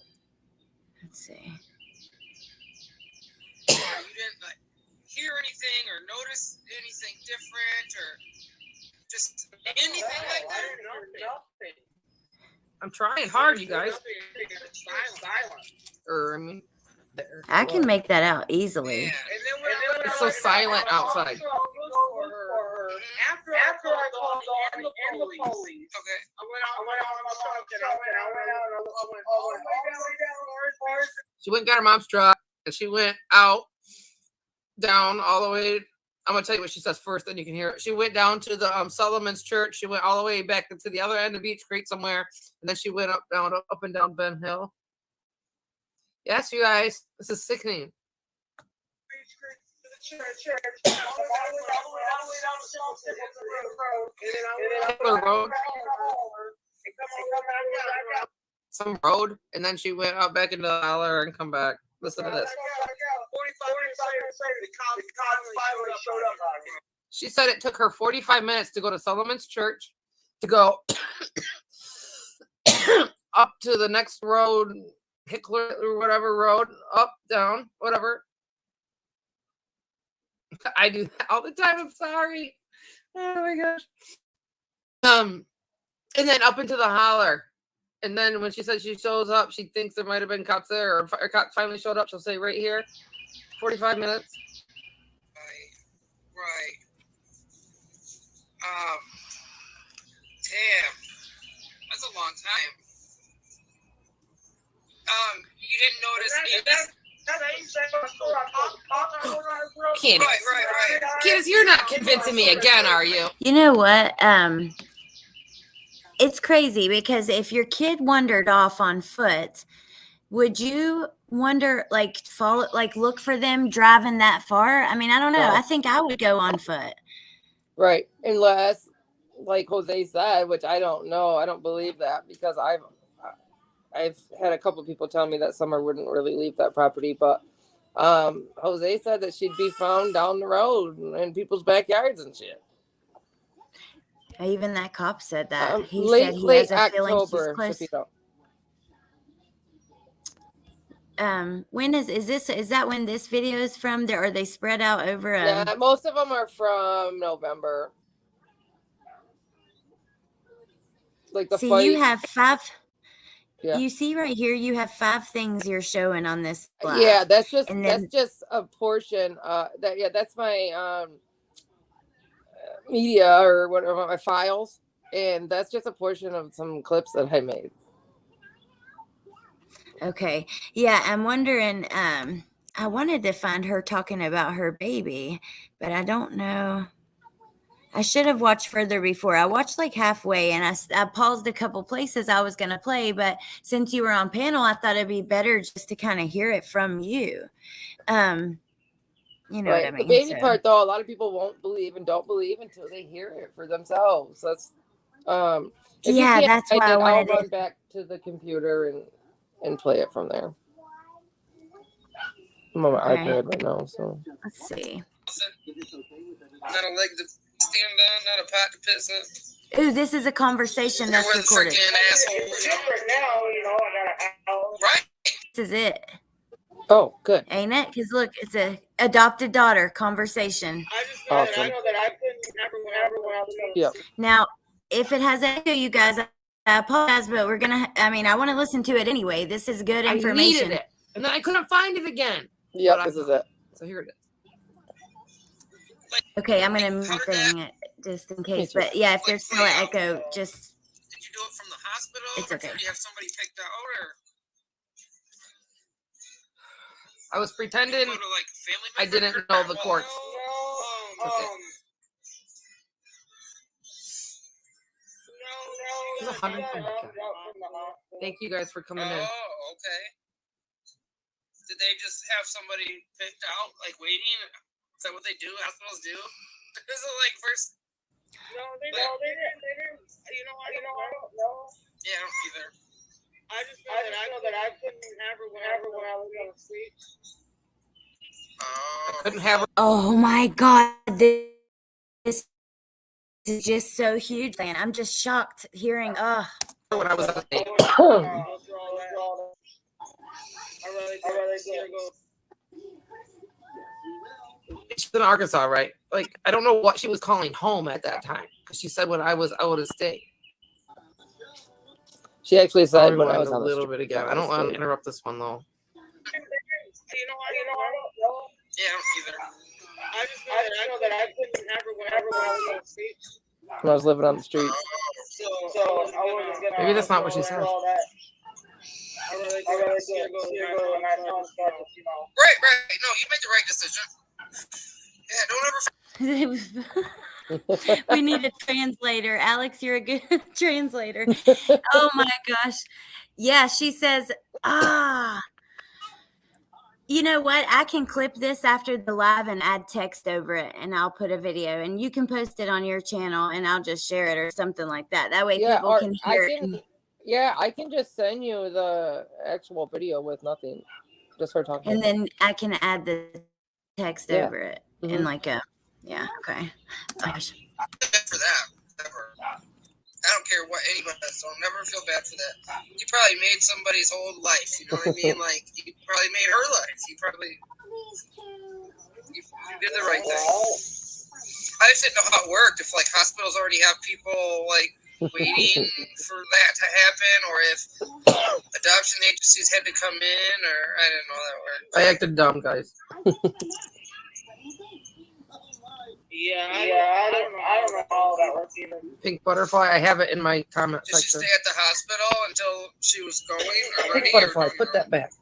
Let's see. You didn't hear anything or notice anything different or just anything like that? I'm trying hard, you guys. I can make that out easily. It's so silent outside. After I called and the police. Okay. I went out on my truck and I went all the way down. She went and got her mom's truck and she went out down all the way. I'm gonna tell you what she says first, then you can hear it. She went down to the Solomon's Church. She went all the way back to the other end of Beach Creek somewhere, and then she went up and down Ben Hill. Yes, you guys, this is sickening. Road. Some road, and then she went out back into the holler and come back. Listen to this. She said it took her 45 minutes to go to Solomon's Church, to go up to the next road, Hickler or whatever road, up, down, whatever. I do that all the time. I'm sorry. Oh my gosh. And then up into the holler. And then when she says she shows up, she thinks there might have been cops there, or cops finally showed up. She'll say right here, 45 minutes. Right. Damn. That's a long time. You didn't notice Candus. Right. Candus, you're not convincing me again, are you? You know what? It's crazy because if your kid wandered off on foot, would you wonder, like, follow, like, look for them driving that far? I mean, I don't know. No. I think I would go on foot. Right. Unless, like Jose said, which I don't know, I don't believe that because I've had a couple of people tell me that Summer wouldn't really leave that property, but Jose said that she'd be found down the road in people's backyards and shit. Even that cop said that. He late said he has a feeling she's October, close. Shapiro. When is that when this video is from? Are they spread out over? Yeah, most of them are from November. Like the See, fight. you have 5. Yeah. You see right here, you have 5 things you're showing on this live. Yeah, that's just And then, that's just a portion. That's my media or whatever, my files, and that's just a portion of some clips that I made. okay, yeah, I'm wondering. I wanted to find her talking about her baby, but I don't know. I should have watched further before. I watched like halfway, and I paused a couple places I was going to play, but since you were on panel, I thought it'd be better just to kind of hear it from you. You know what I mean? The baby part, though, a lot of people won't believe and don't believe until they hear it for themselves. That's yeah, that's why I'll run back to the computer and play it from there. I'm on my iPad right now, so let's see. Not a leg to stand on, not a pot to piss in. Ooh, this is a conversation that's recorded. Asshole. Right. This is it. Oh, good. Ain't it? Because look, it's a adopted daughter conversation. Awesome. I know that I couldn't everyone else. Yep. Now, if it has echo, you guys, I apologize, but I want to listen to it anyway. This is good information. I needed it, and then I couldn't find it again. Yep, this is it. So here it is. Okay, I'm going to move it just in case. But yeah, if there's still an echo, just. Did you do it from the hospital? It's okay. Or did you have somebody picked out? Or I was pretending I didn't know the courts. Okay. It's 100. Oh my God. Thank you guys for coming in. Oh, okay. Did they just have somebody picked out, like waiting? Is that what they do? Hospitals do? Is it like first? No, they didn't. You know, I don't know. Yeah, I don't either. I know that I couldn't have her when I was on the street. I couldn't have her. Oh my God, this is just so huge, man. I'm just shocked hearing. When I was on the She's in Arkansas, right? Like, I don't know what she was calling home at that time because she said when I was out of state. She actually said when I was a on the little street. bit again. I don't want to interrupt this one though. You know, I don't know. Yeah, I don't either. I know that I couldn't have her when I was on the street. When I was living on the street. So I wasn't gonna. Maybe that's not what she said. Right. No, you made the right decision. Yeah, don't ever. We need a translator. Alex, you're a good translator. Oh my gosh. Yeah, she says, you know what? I can clip this after the live and add text over it, and I'll put a video, and you can post it on your channel, and I'll just share it or something like that. That way people can hear it. Yeah, I can just send you the actual video with nothing. Just her talking. And then I can add the text over it. Mm-hmm. And like okay. Gosh. For that, never. I don't care what anybody does, so I'll never feel bad for that. You probably made somebody's whole life, you know what I mean? Like, you probably made her life. You did the right thing. I just didn't know how it worked. If, like, hospitals already have people, like, waiting for that to happen, or if adoption agencies had to come in, or I didn't know how that worked. I acted dumb, guys. I don't know how that works either. Pink butterfly. I have it in my comment Did she section. stay at the hospital until she was going? Or Pink butterfly. Put that back.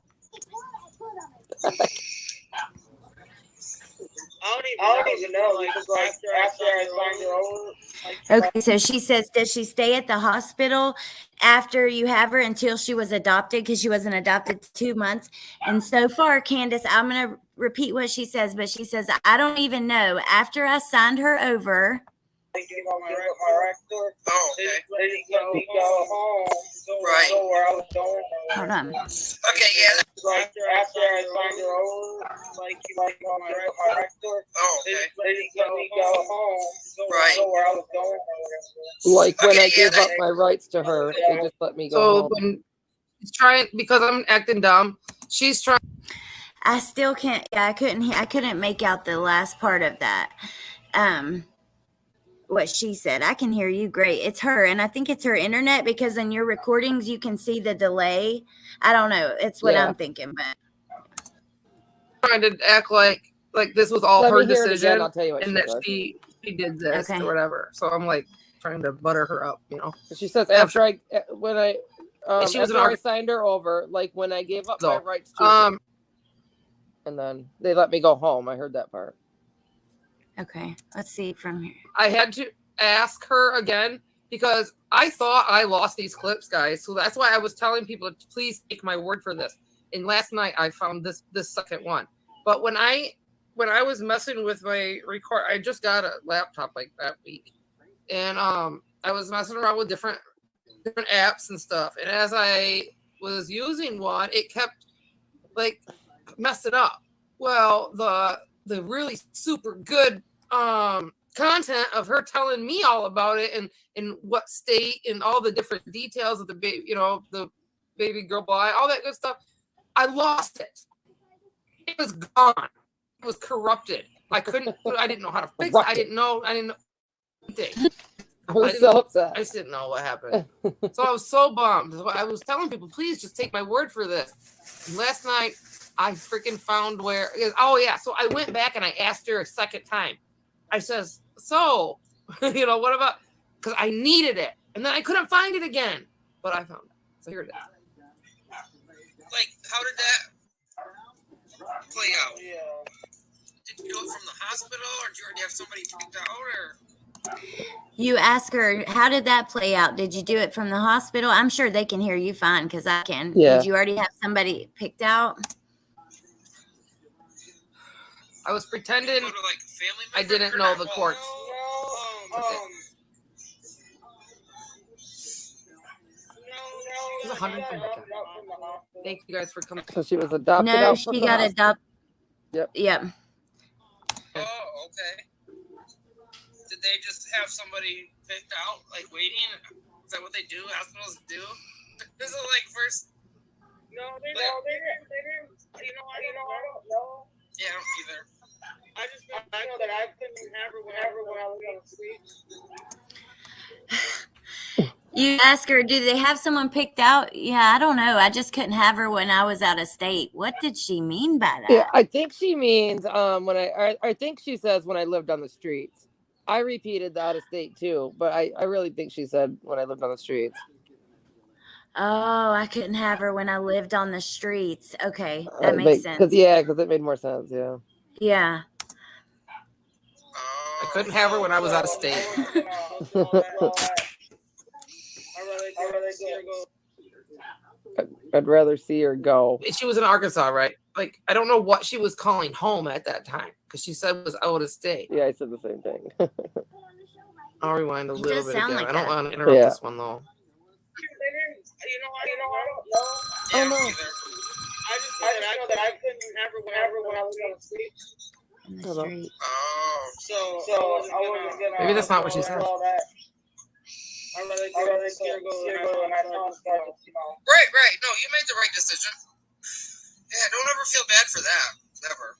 I don't even know. Because like after I signed her over. Okay, so she says, does she stay at the hospital after you have her until she was adopted? Because she wasn't adopted 2 months. And so far, Candace, I'm going to repeat what she says, but she says, I don't even know. After I signed her over. They give up my rector. Oh, okay. They just let me go home. Right. Go where I was going. Hold on. Okay, yeah. Like after I signed her over, like my rector. Oh, okay. They just let me go home. Right. Go where I was going. Like when I gave up my rights to her, they just let me go home. When she's trying, because I'm acting dumb, she's trying. I still can't. Yeah, I couldn't make out the last part of that. What she said. I can hear you great. It's her, and I think it's her internet, because in your recordings you can see the delay. I don't know. It's what I'm thinking, but trying to act like this was all her decision, I'll tell you what and that she did this or whatever. So I'm like trying to butter her up, you know. She says after I signed her over, like when I gave up my rights to her, and then they let me go home. I heard that part. Okay, let's see from here. I had to ask her again because I thought I lost these clips, guys. So that's why I was telling people to please take my word for this. And last night I found this second one. But when I was messing with my record, I just got a laptop like that week, and I was messing around with different apps and stuff. And as I was using one, it kept like messing up. Well, the really super good content of her telling me all about it and what state and all the different details of the baby, you know, the baby girl boy, all that good stuff. I lost it. It was gone. It was corrupted. I didn't know how to fix it. I didn't know anything. I was so upset. I just didn't know what happened. So I was so bummed. I was telling people, please just take my word for this. And last night, I freaking found where. Oh, yeah. So I went back and I asked her a second time. I says, so, you know, what about. Because I needed it. And then I couldn't find it again. But I found it. So here it is. Like, how did that play out? Yeah. Did you do it from the hospital, or did you already have somebody picked out, or? You ask her, how did that play out? Did you do it from the hospital? I'm sure they can hear you fine because I can. Yeah. Did you already have somebody picked out? I was pretending I didn't know the courts. Thank you guys for coming. So she was adopted. No, she got adopted. Yep. Oh, okay. Did they just have somebody picked out, like waiting? Is that what they do? Hospitals do? This is like first. No, they didn't. You know, I don't know. Yeah, I don't either. I know that I couldn't have her whenever when I was on the streets. You ask her, do they have someone picked out? Yeah, I don't know. I just couldn't have her when I was out of state. What did she mean by that? Yeah, I think she means when I think she says when I lived on the streets. I repeated the out of state too, but I really think she said when I lived on the streets. Oh, I couldn't have her when I lived on the streets. Okay, that makes sense. Because it made more sense. Yeah. Yeah. I couldn't have her when I was out of state. I'd rather see her go. She was in Arkansas, right? Like, I don't know what she was calling home at that time because she said it was out of state. Yeah, I said the same thing. I'll rewind a little bit again. Like I don't want to interrupt this one though. I don't know. I know that I couldn't have her whenever when I was on the street. In the street. Oh, so I wasn't gonna. Maybe that's not what she said. I'd rather see her go when I start, you know. Right. No, you made the right decision. Yeah, don't ever feel bad for that. Never.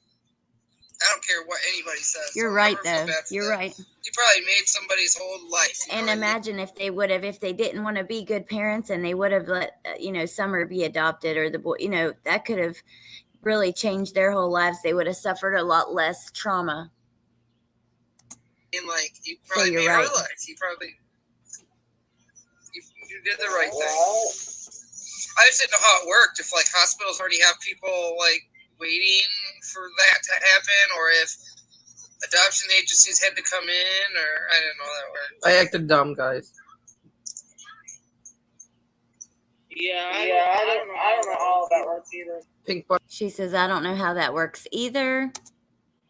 I don't care what anybody says. You're right, though. You're right. You probably made somebody's whole life. And imagine if they didn't want to be good parents and they would have let, Summer be adopted or the boy, that could have really changed their whole lives. They would have suffered a lot less trauma. And you probably made her life. You did the right thing. I just didn't know how it worked. If hospitals already have people waiting for that to happen, or if adoption agencies had to come in, or I didn't know how that worked. I acted dumb, guys. Yeah, I don't know how that works either. Pink She says, I don't know how that works either.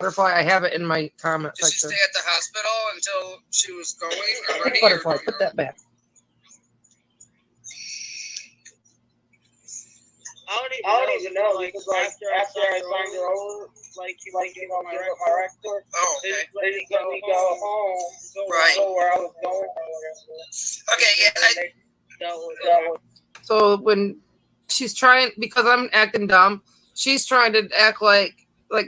butterfly. I have it in my comment Did she section. stay at the hospital until she was going? Or Pink butterfly, put that back. I don't even know because like after I signed her over, like you know my record. Oh, okay. They just let me go home, Right. go where I was going or whatever. Okay, yeah. They dealt with So when she's trying, because I'm acting dumb, she's trying to act like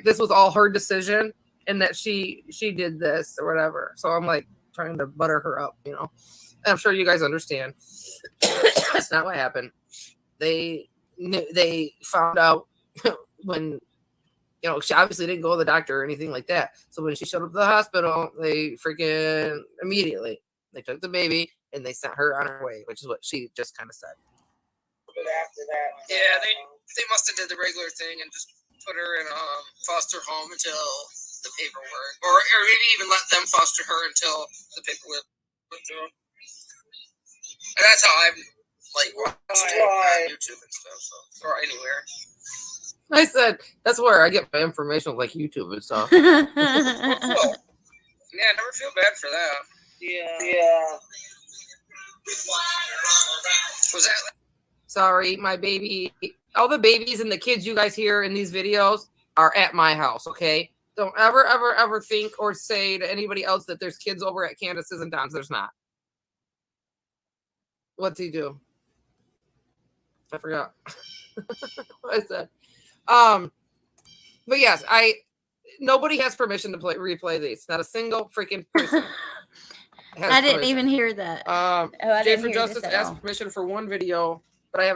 this was all her decision and that she did this or whatever. So I'm like trying to butter her up, you know. And I'm sure you guys understand. That's not what happened. They found out when, you know, she obviously didn't go to the doctor or anything like that. So when she showed up to the hospital, they freaking immediately they took the baby and they sent her on her way, which is what she just kind of said. after that. Yeah, they must have did the regular thing and just put her in a foster home until the paperwork, or maybe even let them foster her until the paperwork went through. And that's how I've like watched it on YouTube and stuff, so or anywhere. I said that's where I get my information, like YouTube and stuff. Cool. Yeah, never feel bad for that. Yeah. Was that? Sorry, my baby. All the babies and the kids you guys hear in these videos are at my house, okay? Don't ever think or say to anybody else that there's kids over at Candus's and Don's. There's not. What's he do? I forgot what I said. But yes, nobody has permission to replay these. Not a single freaking person. I didn't even hear that. I Jay didn't for hear Justice this at asked all. permission for one video, but I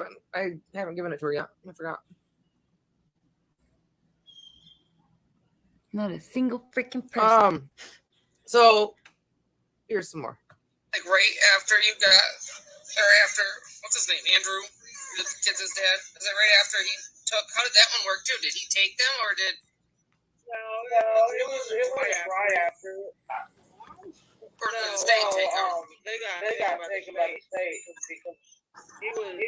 haven't given it to her yet. I forgot. Not a single freaking person. So here's some more. Like right after you got, or after, what's his name, Andrew, the kid's his dad. Is it right after he took? How did that one work too? Did he take them or did? No, it was right after. Or did the state take them? They got taken by the state because it wasn't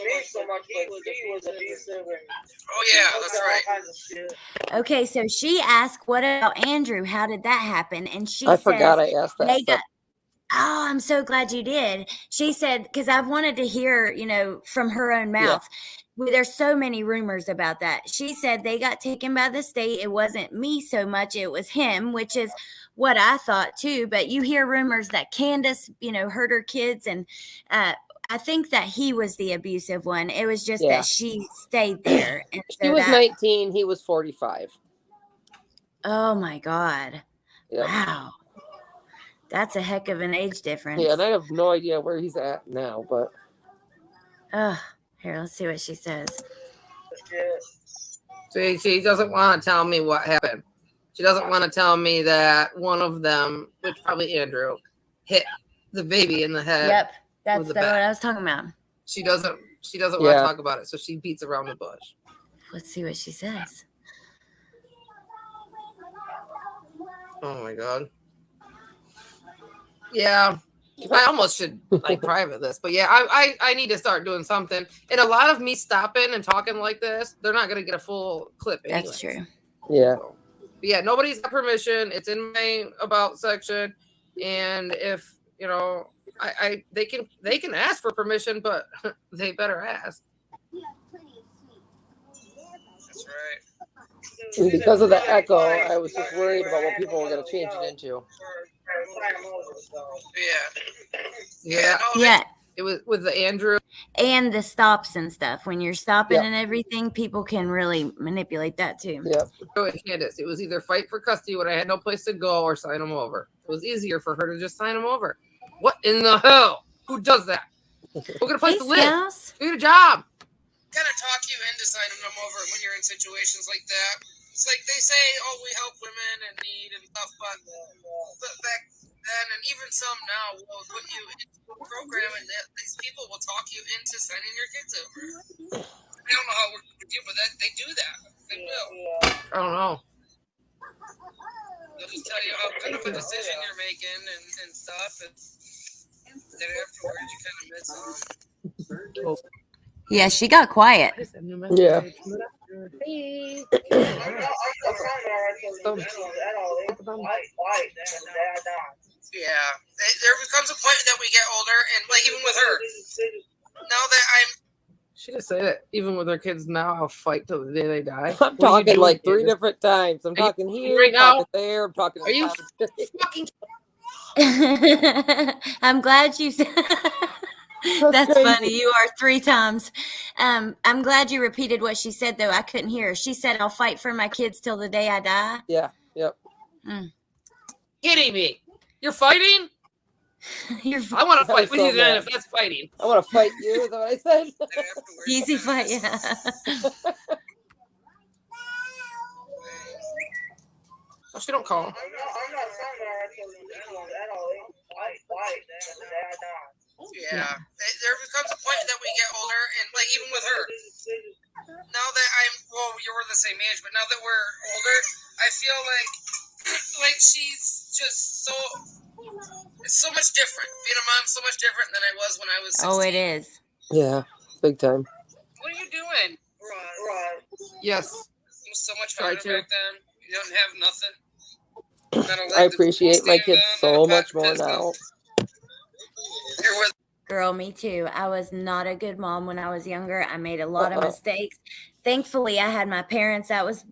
me so much, but he was abusive and Oh yeah, that's right. all kinds of shit. Okay, so she asked, what about Andrew? How did that happen? And she I says, forgot I asked that. they got, oh, I'm so glad you did. She said, because I've wanted to hear, from her own mouth. Well, there's so many rumors about that. She said they got taken by the state. It wasn't me so much. It was him, which is what I thought too. But you hear rumors that Candus, hurt her kids. And I think that he was the abusive one. It was just that she stayed there. And She was 19. He was 45. Oh my God. Yep. Wow. That's a heck of an age difference. Yeah, and I have no idea where he's at now, but. Here, let's see what she says. See, she doesn't want to tell me what happened. She doesn't want to tell me that one of them, which probably Andrew, hit the baby in the head. Yep, that's with what the bat. I was talking about. She doesn't want to talk about it, so she beats around the bush. Let's see what she says. Oh my God. Yeah. I almost should private this, but yeah, I need to start doing something. And a lot of me stopping and talking like this, they're not going to get a full clip. That's true. Yeah. So, yeah. Nobody's got permission. It's in my about section. And if, they can ask for permission, but they better ask. That's right. And because of the echo, I was just worried about what people were going to change it into. Yeah. It was with the Andrew and the stops and stuff. When you're stopping and everything, people can really manipulate that too. Yep. Candus, it was either fight for custody when I had no place to go or sign them over. It was easier for her to just sign them over. What in the hell? Who does that? Who got a place to live? Who got a job? Kind of talk you into signing them over when you're in situations like that. It's like they say, "Oh, we help women in need and stuff," but back then, and even some now, will put you into a program, and these people will talk you into signing your kids over. don't know how it works with you, but they do that. They will. I don't know. They'll just tell you how good of a decision you're making and stuff. And then afterwards, you kind of miss them. Yeah, she got quiet. Yeah. Yeah, there becomes a point that we get older, and like even with her, now that She just say that even with her kids now, I'll fight till the day they die. I'm What are you talking doing, like 3 kid? different times. I'm Are you talking here, right I'm now? talking there, I'm talking. Are you fucking? I'm glad you said. That's crazy. funny. You are 3 times. I'm glad you repeated what she said, though. I couldn't hear her. She said, I'll fight for my kids till the day I die. Yeah. Yep. Kidding me? You're fighting? You're I want to That fight was with so you then mad. if that's fighting. I want to fight you. Is that what I said? afterwards, easy you kinda fight. miss Yeah. Oh, she don't call. I'm not talking about at all. Yeah, there becomes a point that we get older, and like even with her, now that you were the same age, but now that we're older, I feel like she's just it's so much different. Being a mom's so much different than I was when I was 16. Oh, it is. Yeah. Big time. What are you doing? Right. Yes. It was so much Try harder to. back then. You don't have nothing. Not a leg I to appreciate my stand kids on, so not a much pot more to piss in. now. You're with Girl, me too. I was not a good mom when I was younger. I made a lot of mistakes. Thankfully, I had my parents. I was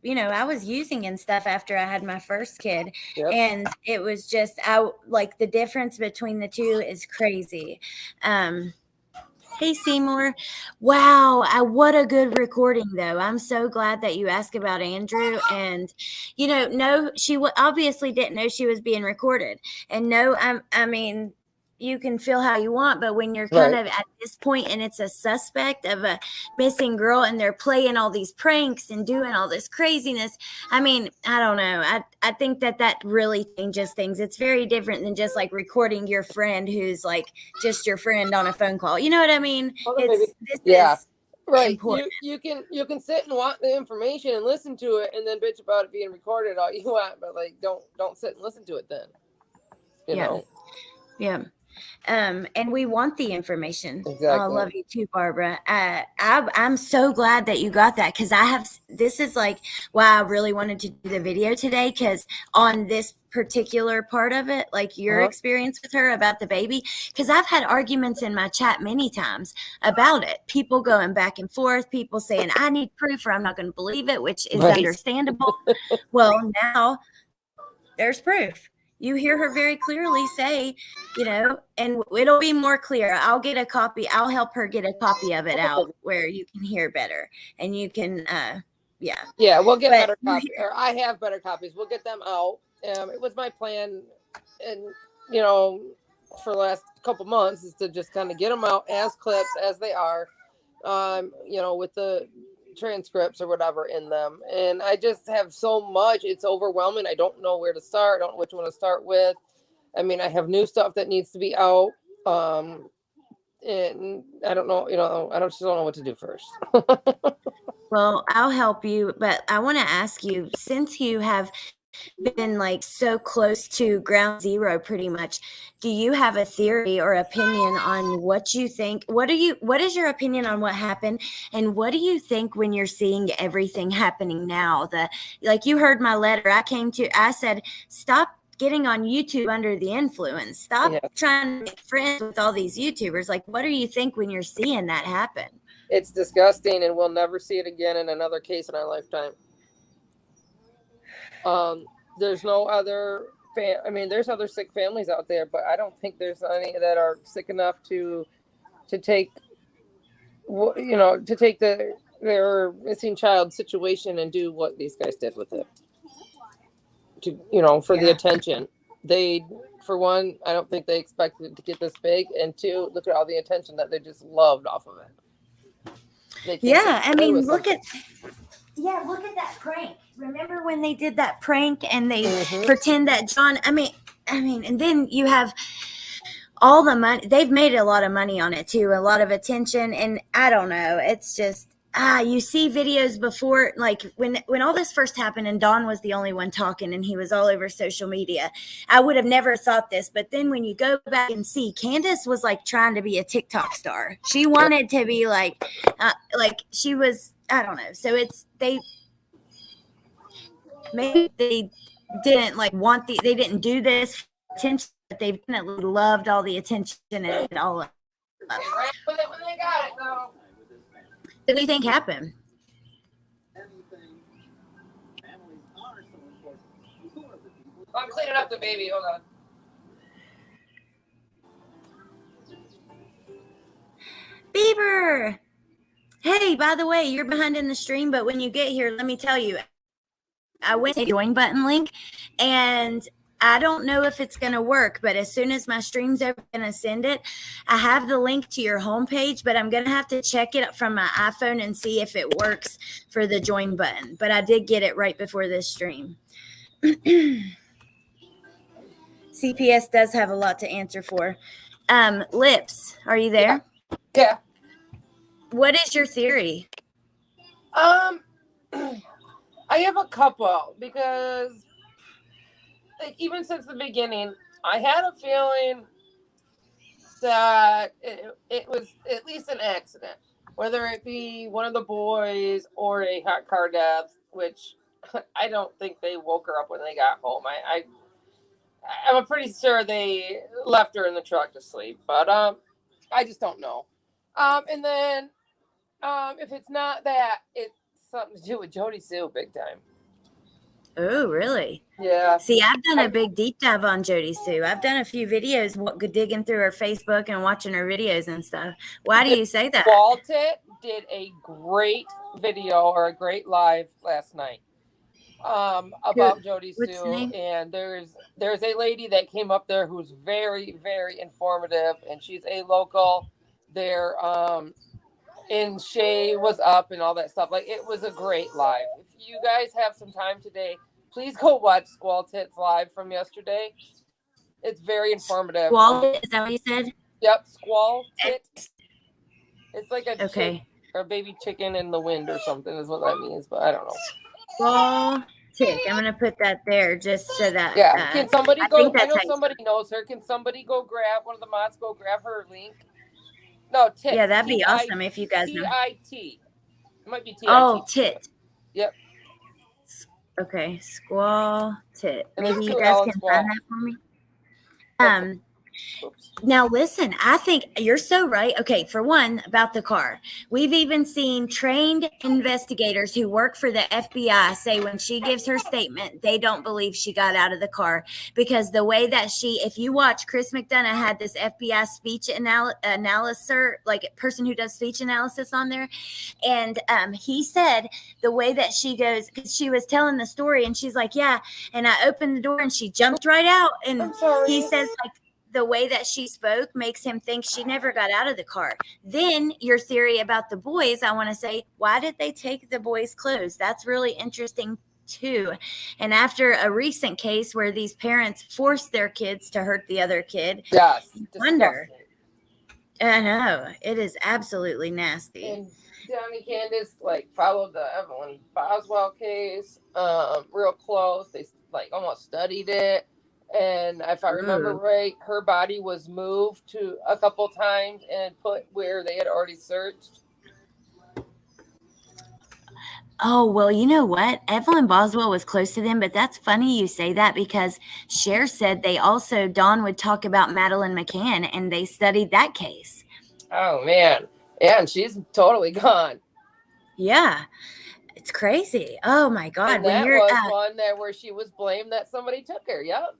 using and stuff after I had my first kid. Yep. And it was just, like the difference between the two is crazy. Hey, Seymour. Wow. What a good recording, though. I'm so glad that you asked about Andrew. And, no, she obviously didn't know she was being recorded. And no, I mean, you can feel how you want, but when you're kind Right. of at this point and it's a suspect of a missing girl and they're playing all these pranks and doing all this craziness, I mean, I don't know. I think that really changes things. It's very different than just like recording your friend who's like just your friend on a phone call. You know what I mean? Well, then maybe- This Yeah. is Right. important. You can sit and want the information and listen to it and then bitch about it being recorded all you want, but like don't sit and listen to it then. You Yeah. know. Yeah. And we want the information. Exactly. I love you too, Barbara. I'm so glad that you got that because this is like why I really wanted to do the video today because on this particular part of it, like your experience with her about the baby, because I've had arguments in my chat many times about it. People going back and forth, people saying, I need proof or I'm not going to believe it, which is Right. understandable. Well, now there's proof. You hear her very clearly say, and it'll be more clear. I'll get a copy. I'll help her get a copy of it out where you can hear better and you can, yeah. Yeah, we'll get But better copies, or I have better copies. We'll get them out. It was my plan, and for the last couple months, is to just kind of get them out as clips as they are, with the transcripts or whatever in them. And I just have so much; it's overwhelming. I don't know where to start. I don't know which one to start with. I mean, I have new stuff that needs to be out, and I don't know. I just don't know what to do first. Well, I'll help you, but I want to ask you, since you have been like so close to ground zero pretty much, do you have a theory or opinion on what you think? What is your opinion on what happened? And what do you think when you're seeing everything happening now? Like you heard my letter, I said, stop getting on YouTube under the influence. Stop trying to make friends with all these YouTubers. Like, what do you think when you're seeing that happen? It's disgusting, and we'll never see it again in another case in our lifetime. There's no other there's other sick families out there, but I don't think there's any that are sick enough to take their missing child situation and do what these guys did with it. For the attention. They, for one, I don't think they expected to get this big, and two, look at all the attention that they just loved off of it. Yeah, I mean, look at that prank. Remember when they did that prank and they pretend that John, I mean, and then you have all the money. They've made a lot of money on it too, a lot of attention. And I don't know. It's just, you see videos before, like when all this first happened and Don was the only one talking and he was all over social media. I would have never thought this, but then when you go back and see, Candus was like trying to be a TikTok star. She wanted to be like she was, I don't know. So maybe they didn't like they didn't do this for attention, but they definitely loved all the attention and all of it. They ran with it when they got it, though. What do you think happened? I'm cleaning up the baby. Hold on. Bieber! Hey, by the way, you're behind in the stream, but when you get here, let me tell you, I went to the join button link, and I don't know if it's going to work, but as soon as my stream's over, I'm going to send it. I have the link to your homepage, but I'm going to have to check it from my iPhone and see if it works for the join button. But I did get it right before this stream. CPS does have a lot to answer for. Lips, are you there? Yeah. What is your theory? I have a couple because, like, even since the beginning, I had a feeling that it was at least an accident, whether it be one of the boys or a hot car death, which I don't think they woke her up when they got home. I'm pretty sure they left her in the truck to sleep, but I just don't know. And then if it's not that, it's something to do with Jody Sue big time. Oh, really? Yeah. See, I've done a big deep dive on Jody Sue. I've done a few videos digging through her Facebook and watching her videos and stuff. Why do you say that? Waltet did a great video or a great live last night about Jody What's the Sue. name? And there's a lady that came up there who's very, very informative, and she's a local there. And Shay was up and all that stuff. Like, it was a great live. If you guys have some time today, please go watch Squall Tits live from yesterday. It's very informative. Squall, is that what you said? Yep, Squall Tits. It's like a Okay. chick, or a baby chicken in the wind or something is what that means, but I don't know. Squall Tick. I'm gonna put that there just so that. Yeah. Can somebody I go? think I that's know how you- somebody knows her. Can somebody go grab one of the mods? Go grab her link. No, Tit. Yeah, that'd be awesome if you guys know. T-I-T. It might be T-I-T. Oh, Tit. Yep. Okay, Squall Tit. And let's Maybe do you guys Ellen can Squall. find that for me. Oops. Now listen, I think you're so right. Okay, for one, about the car. We've even seen trained investigators who work for the FBI say when she gives her statement, they don't believe she got out of the car because the way that if you watch, Chris McDonough had this FBI speech analyzer, like a person who does speech analysis on there. And he said the way that she goes, because she was telling the story and she's like, yeah. And I opened the door and she jumped right out. And I'm sorry. he says, like, the way that she spoke makes him think she never got out of the car. Then your theory about the boys, I want to say, why did they take the boys' clothes? That's really interesting too. And after a recent case where these parents forced their kids to hurt the other kid, Yes. wonder. I know, it is absolutely nasty. And Donnie Candus followed the Evelyn Boswell case real close. They almost studied it. And if I remember right, her body was moved to a couple times and put where they had already searched. Oh, well, you know what? Evelyn Boswell was close to them, but that's funny you say that because Cher said Dawn would talk about Madeleine McCann and they studied that case. Oh, man. Yeah, and she's totally gone. Yeah. It's crazy. Oh, my God. And that was one where she was blamed that somebody took her. Yep.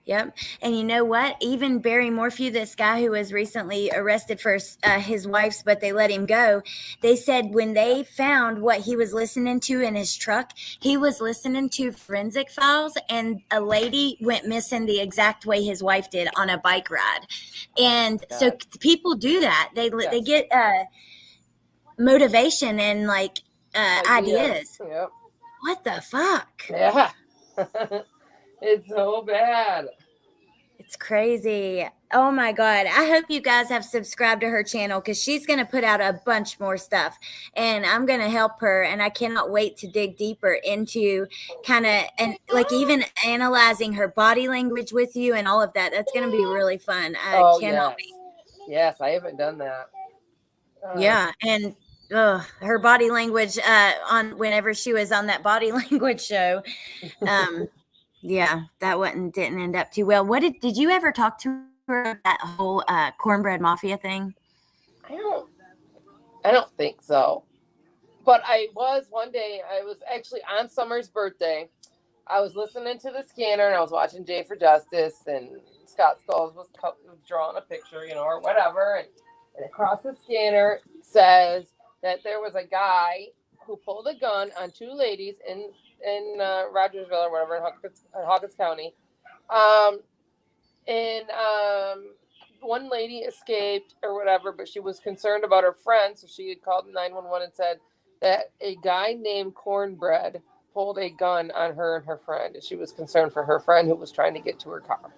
Yep. And you know what? Even Barry Morphew, this guy who was recently arrested for his wife's, but they let him go. They said when they found what he was listening to in his truck, he was listening to Forensic Files, and a lady went missing the exact way his wife did on a bike ride. And so people do that. They get motivation and ideas. Yep. What the fuck? Yeah. It's so bad. It's crazy. Oh my God. I hope you guys have subscribed to her channel because she's going to put out a bunch more stuff and I'm going to help her. And I cannot wait to dig deeper into kind of and like even analyzing her body language with you and all of that. That's going to be really fun. I cannot wait. Yes, I haven't done that. Yeah. And her body language on whenever she was on that body language show. Yeah, that didn't end up too well. What did you ever talk to her about that whole cornbread mafia thing? I don't think so. But I was one day, I was actually on Summer's birthday. I was listening to the scanner and I was watching Jay for Justice and Scott Skulls was drawing a picture, or whatever. And across the scanner says that there was a guy who pulled a gun on two ladies in Rogersville or whatever in Hawkins County. One lady escaped or whatever, but she was concerned about her friend. So she had called 911 and said that a guy named Cornbread pulled a gun on her and her friend. And she was concerned for her friend who was trying to get to her car.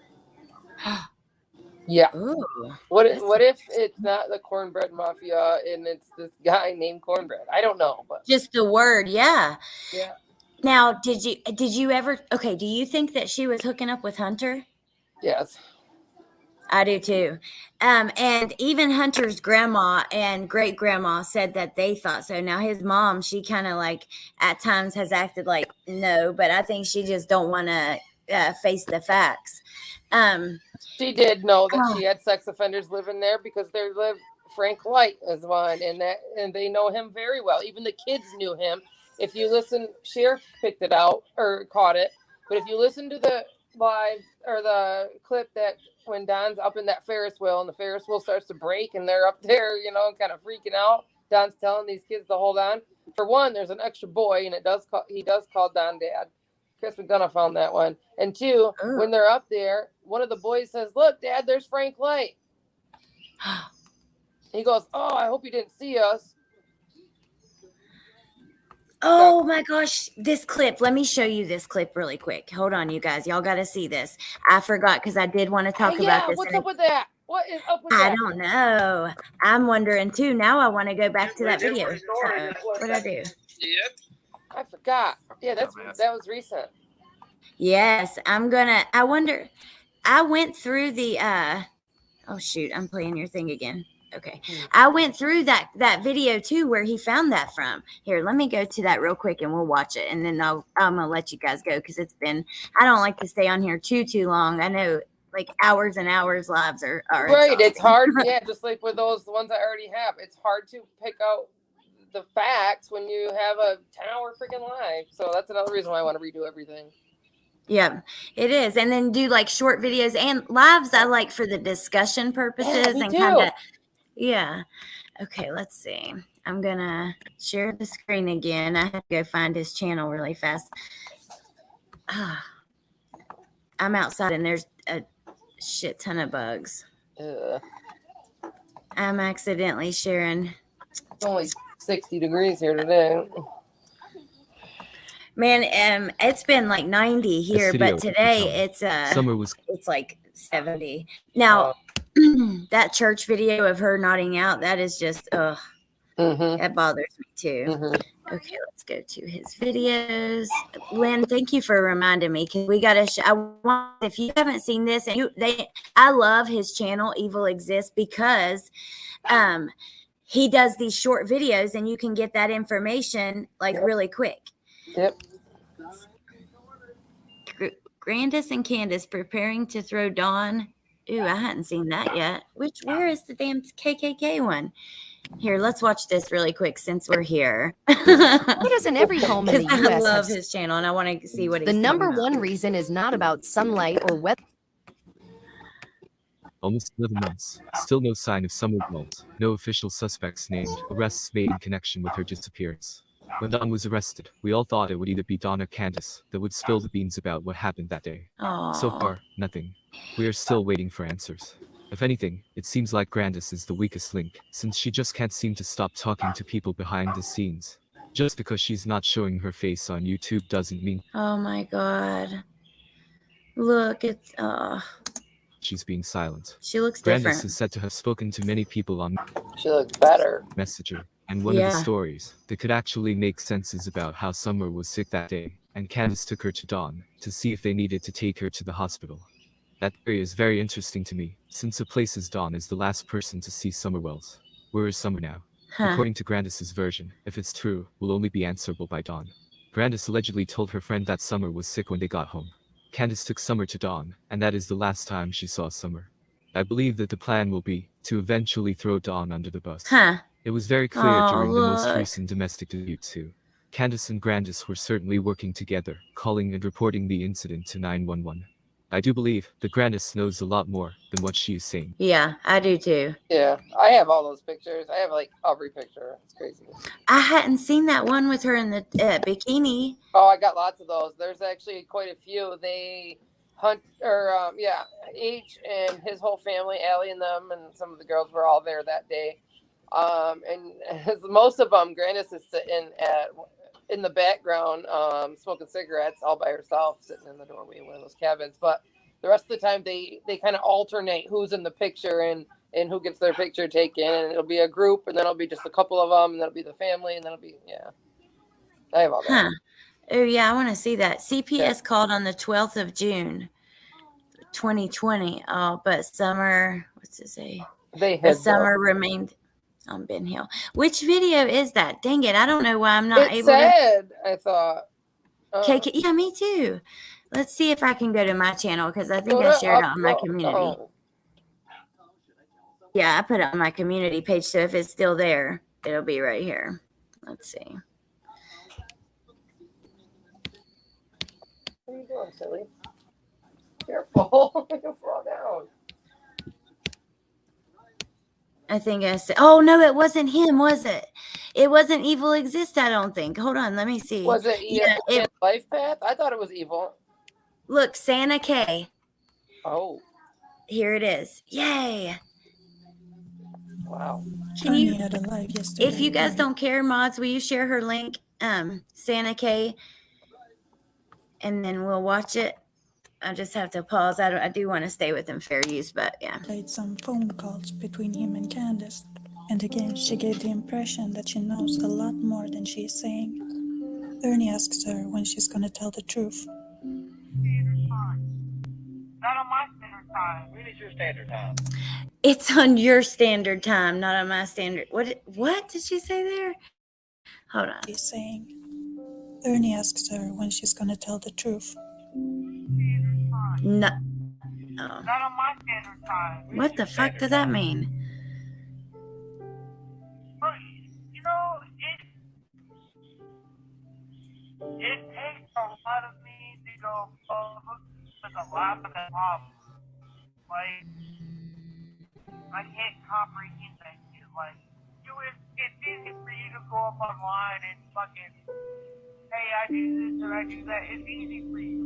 Yeah. Ooh, what if it's not the Cornbread Mafia and it's this guy named Cornbread? I don't know, but just the word, yeah. Yeah. Now, did you ever? Okay, do you think that she was hooking up with Hunter? Yes. I do too. And even Hunter's grandma and great grandma said that they thought so. Now his mom, she kind of like at times has acted like no, but I think she just don't want to face the facts. She did know that she had sex offenders living there because there lived Frank Light as one, and they know him very well. Even the kids knew him. If you listen, Cher picked it out or caught it, but if you listen to the live or the clip that when Don's up in that Ferris wheel and the Ferris wheel starts to break and they're up there, kind of freaking out. Don's telling these kids to hold on. For one, there's an extra boy, and he does call Don Dad. Chris McDonough found that one. And two, when they're up there, one of the boys says, "Look, Dad, there's Frank Light." He goes, "Oh, I hope he didn't see us." Oh my gosh, this clip. Let me show you this clip really quick. Hold on, you guys. Y'all got to see this. I forgot because I did want to talk about this. What's up with that? What is up with that? I don't know. I'm wondering too. Now I want to go back to that video. What'd I do? Yep. I forgot. Yeah, that was recent. Yes, I wonder. I went through the oh shoot, I'm playing your thing again. Okay. I went through that video too where he found that from. Here, let me go to that real quick and we'll watch it and then I'm gonna let you guys go because I don't like to stay on here too long. I know like hours and hours lives are right. Exhausting. It's hard. Yeah, just like with those ones I already have. It's hard to pick out the facts when you have a 10-hour freaking live. So that's another reason why I want to redo everything. Yeah, it is. And then do like short videos and lives I like for the discussion purposes and kind of yeah. Okay, let's see. I'm gonna share the screen again. I have to go find his channel really fast. I'm outside and there's a shit ton of bugs. I'm accidentally sharing. It's only 60 degrees here today. Man, it's been like 90 here, but today it's like 70. Now that church video of her nodding out, that is just that bothers me too. Okay, let's go to his videos. Lynn, thank you for reminding me because we gotta if you haven't seen this and I love his channel Evil Exists because he does these short videos and you can get that information like really quick. Yep. Grandis and Candus preparing to throw Dawn. Ooh, I hadn't seen that yet. Where is the damn KKK one? Here, let's watch this really quick since we're here. Why doesn't every home in the U.S. I love his channel and I want to see what he's The number talking one about. reason is not about sunlight or weather. Almost 11 months. Still no sign of Summer Gold. No official suspects named. Arrests made in connection with her disappearance. When Dawn was arrested, we all thought it would either be Dawn or Candus that would spill the beans about what happened that day. Aww. So far, nothing. We are still waiting for answers. If anything, it seems like Grandis is the weakest link, since she just can't seem to stop talking to people behind the scenes. Just because she's not showing her face on YouTube doesn't mean... Oh my God. Look, it's... she's being silent. She looks Candus different. is said to have spoken to many people on She looks better. Messenger, and one of the Yeah. stories that could actually make sense is about how Summer was sick that day, and Candus took her to Dawn to see if they needed to take her to the hospital. That theory is very interesting to me, since it places Dawn as the last person to see Summer Wells. Where is Summer now? Huh. According to Grandis's version, if it's true, will only be answerable by Dawn. Grandis allegedly told her friend that Summer was sick when they got home. Candus took Summer to Dawn, and that is the last time she saw Summer. I believe that the plan will be to eventually throw Dawn under the bus. Huh. It was very clear Aw, during the most look. recent domestic dispute too. Candus and Grandis were certainly working together, calling and reporting the incident to 911. I do believe that Grandis knows a lot more than what she is saying. Yeah, I do too. Yeah, I have all those pictures. I have like every picture. It's crazy. I hadn't seen that one with her in the bikini. Oh, I got lots of those. There's actually quite a few. They hunt, or H and his whole family, Allie and them, and some of the girls were all there that day. And most of them, Grandis is sitting in the background, smoking cigarettes all by herself, sitting in the doorway of one of those cabins. But the rest of the time, they kind of alternate who's in the picture and who gets their picture taken. And it'll be a group, and then it'll be just a couple of them, and then it'll be the family, and then it'll be, yeah. I have all that. Huh. Oh, yeah, I want to see that. CPS called on the 12th of June, 2020. Oh, but Summer, what's it say? They The had Summer remained on Ben Hill. Which video is that? Dang it, I don't know why I'm not it able to. said, I thought. Okay, yeah, me too. Let's see if I can go to my channel because I think go I to shared it on my upload. community. Oh. Yeah, I put it on my community page, so if it's still there, it'll be right here. Let's see. What are you doing, silly? Careful. You'll fall down. I think I said, oh, no, it wasn't him, was it? It wasn't Evil Exist, I don't think. Hold on, let me see. Was it Yeah, Life Path? I thought it was evil. Look, Santa K. Oh, Here it is. Yay. wow. Can you, if you guys don't care, mods, will you share her link? Santa K. And then we'll watch it. I just have to pause. I do want to stay within fair use, but yeah. Played some phone calls between him and Candus, and again she gave the impression that she knows a lot more than she is saying. Ernie asks her when she's gonna tell the truth. Not on my standard time. When is your standard time? It's on your standard time, not on my standard. What did she say there? Hold on. She's saying. Ernie asks her when she's gonna tell the truth. No. Oh. Not on my standard time. What the fuck does that mean? But, you know, it takes a lot of me to go with a lot of the problems. Like, I can't comprehend that shit. Like, it's easy for you to go up online and fucking, hey, I do this or I do that. It's easy for you.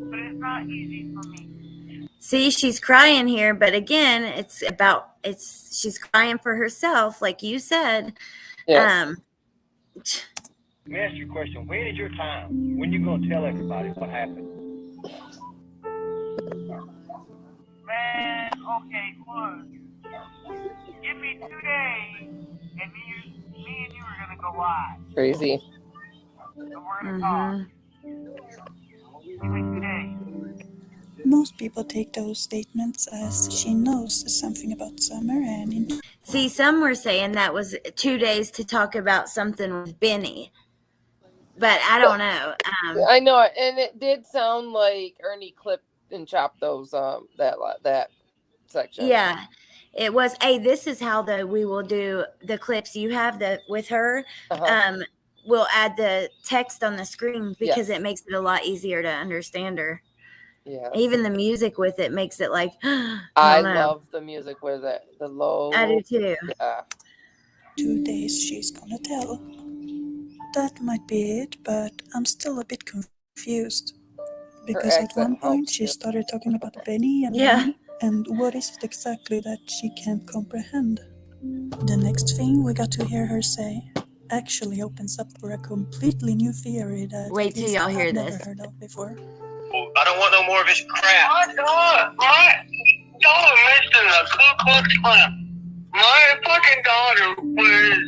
But it's not easy for me. See, she's crying here, but again, she's crying for herself, like you said. Yes. Let me ask you a question. When is your time? When you gonna tell everybody what happened? Man, okay, look. Give me 2 days, and me and you are gonna go live. Crazy. And we're gonna talk. Give me 2 days. Most people take those statements as she knows something about Summer and See, some were saying that was 2 days to talk about something with Benny. But I don't know. I know it, and it did sound like Ernie clipped and chopped those that section. Yeah, it was. Hey, this is how we will do the clips. You have with her. We'll add the text on the screen because it makes it a lot easier to understand her. Yeah. Even the music with it makes it like. I love the music with it. The low. I do too. Yeah. 2 days she's gonna tell. That might be it, but I'm still a bit confused. Because at one point she started talking about Benny and Benny, and what is it exactly that she can't comprehend? The next thing we got to hear her say actually opens up for a completely new theory that wait till y'all hear I've this. never heard of before. I don't want no more of this crap. Oh my God, what? Y'all are missing the Ku Klux Klan. My fucking daughter was.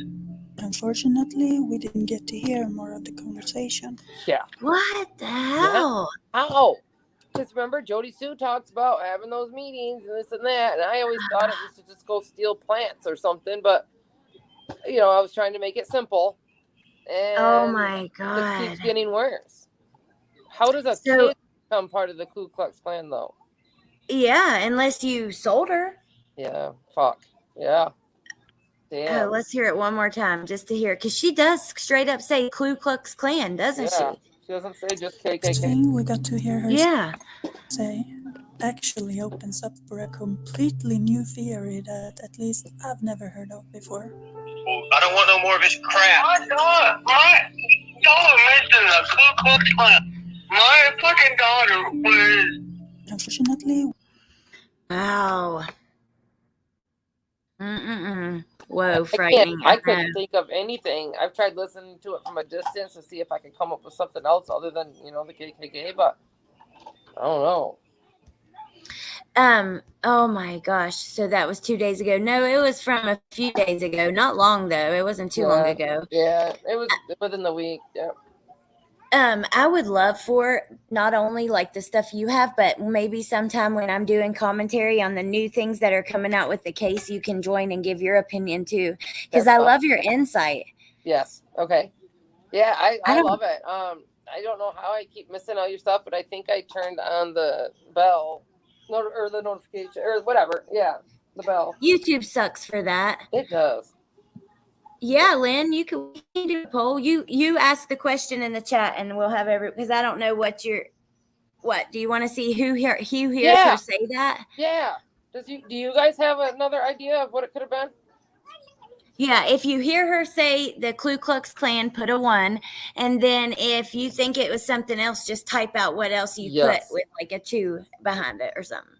Unfortunately, we didn't get to hear more of the conversation. Yeah. What the hell? How? Because remember, Jody Sue talks about having those meetings and this and that, and I always thought it was to just go steal plants or something, but I was trying to make it simple, and Oh my it God. keeps getting worse. How does a So- kid become part of the Ku Klux Klan, though? Yeah, unless you sold her. Yeah, fuck. Yeah. Damn. Oh, let's hear it one more time just to hear it. Because she does straight up say Ku Klux Klan, doesn't Yeah. she? She doesn't say just Next KKK. thing we got to hear her Yeah. say actually opens up for a completely new theory that at least I've never heard of before. I don't want no more of his crap. Y'all are missing the Ku Klux Klan. My fucking daughter was. Unfortunately, Wow. Whoa, frightening. I couldn't think of anything. I've tried listening to it from a distance to see if I could come up with something else other than, the KKK, but I don't know. Oh my gosh. So that was 2 days ago. No, it was from a few days ago. Not long though. It wasn't too long ago. Yeah, it was within the week. Yeah. I would love for not only like the stuff you have, but maybe sometime when I'm doing commentary on the new things that are coming out with the case, you can join and give your opinion too. Because I love your insight. Yes. Okay. Yeah, I don't- love it. I don't know how I keep missing all your stuff, but I think I turned on the bell, or the notification, or whatever. Yeah, the bell. YouTube sucks for that. It does. Yeah, Lynn, you can do a poll. You ask the question in the chat, and we'll have because I don't know what do you want to see who hears her say that? Yeah. Do you guys have another idea of what it could have been? Yeah, if you hear her say the Ku Klux Klan, put a 1, and then if you think it was something else, just type out what else you put with like a 2 behind it or something.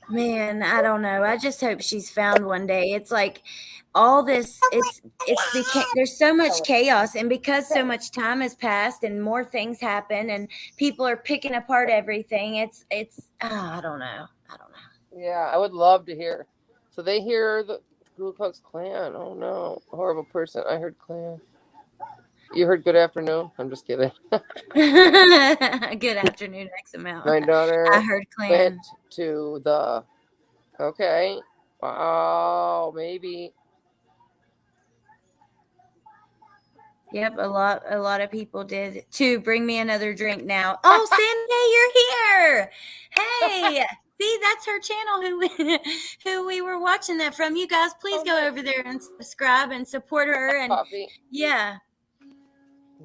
Man, I don't know. I just hope she's found one day. It's like all this. There's so much chaos, and because so much time has passed and more things happen, and people are picking apart everything. I don't know. Yeah, I would love to hear. So they hear the Ku Klux Klan. Oh no, horrible person. I heard Klan. You heard good afternoon? I'm just kidding. Good afternoon, X amount. My daughter I heard Klan. went to the. Okay. Wow. Maybe. Yep, a lot of people did too. Bring me another drink now. Oh, Sandy, you're here. Hey, see, that's her channel who we were watching that from. You guys, please go over there and subscribe and support her. And Coffee. yeah.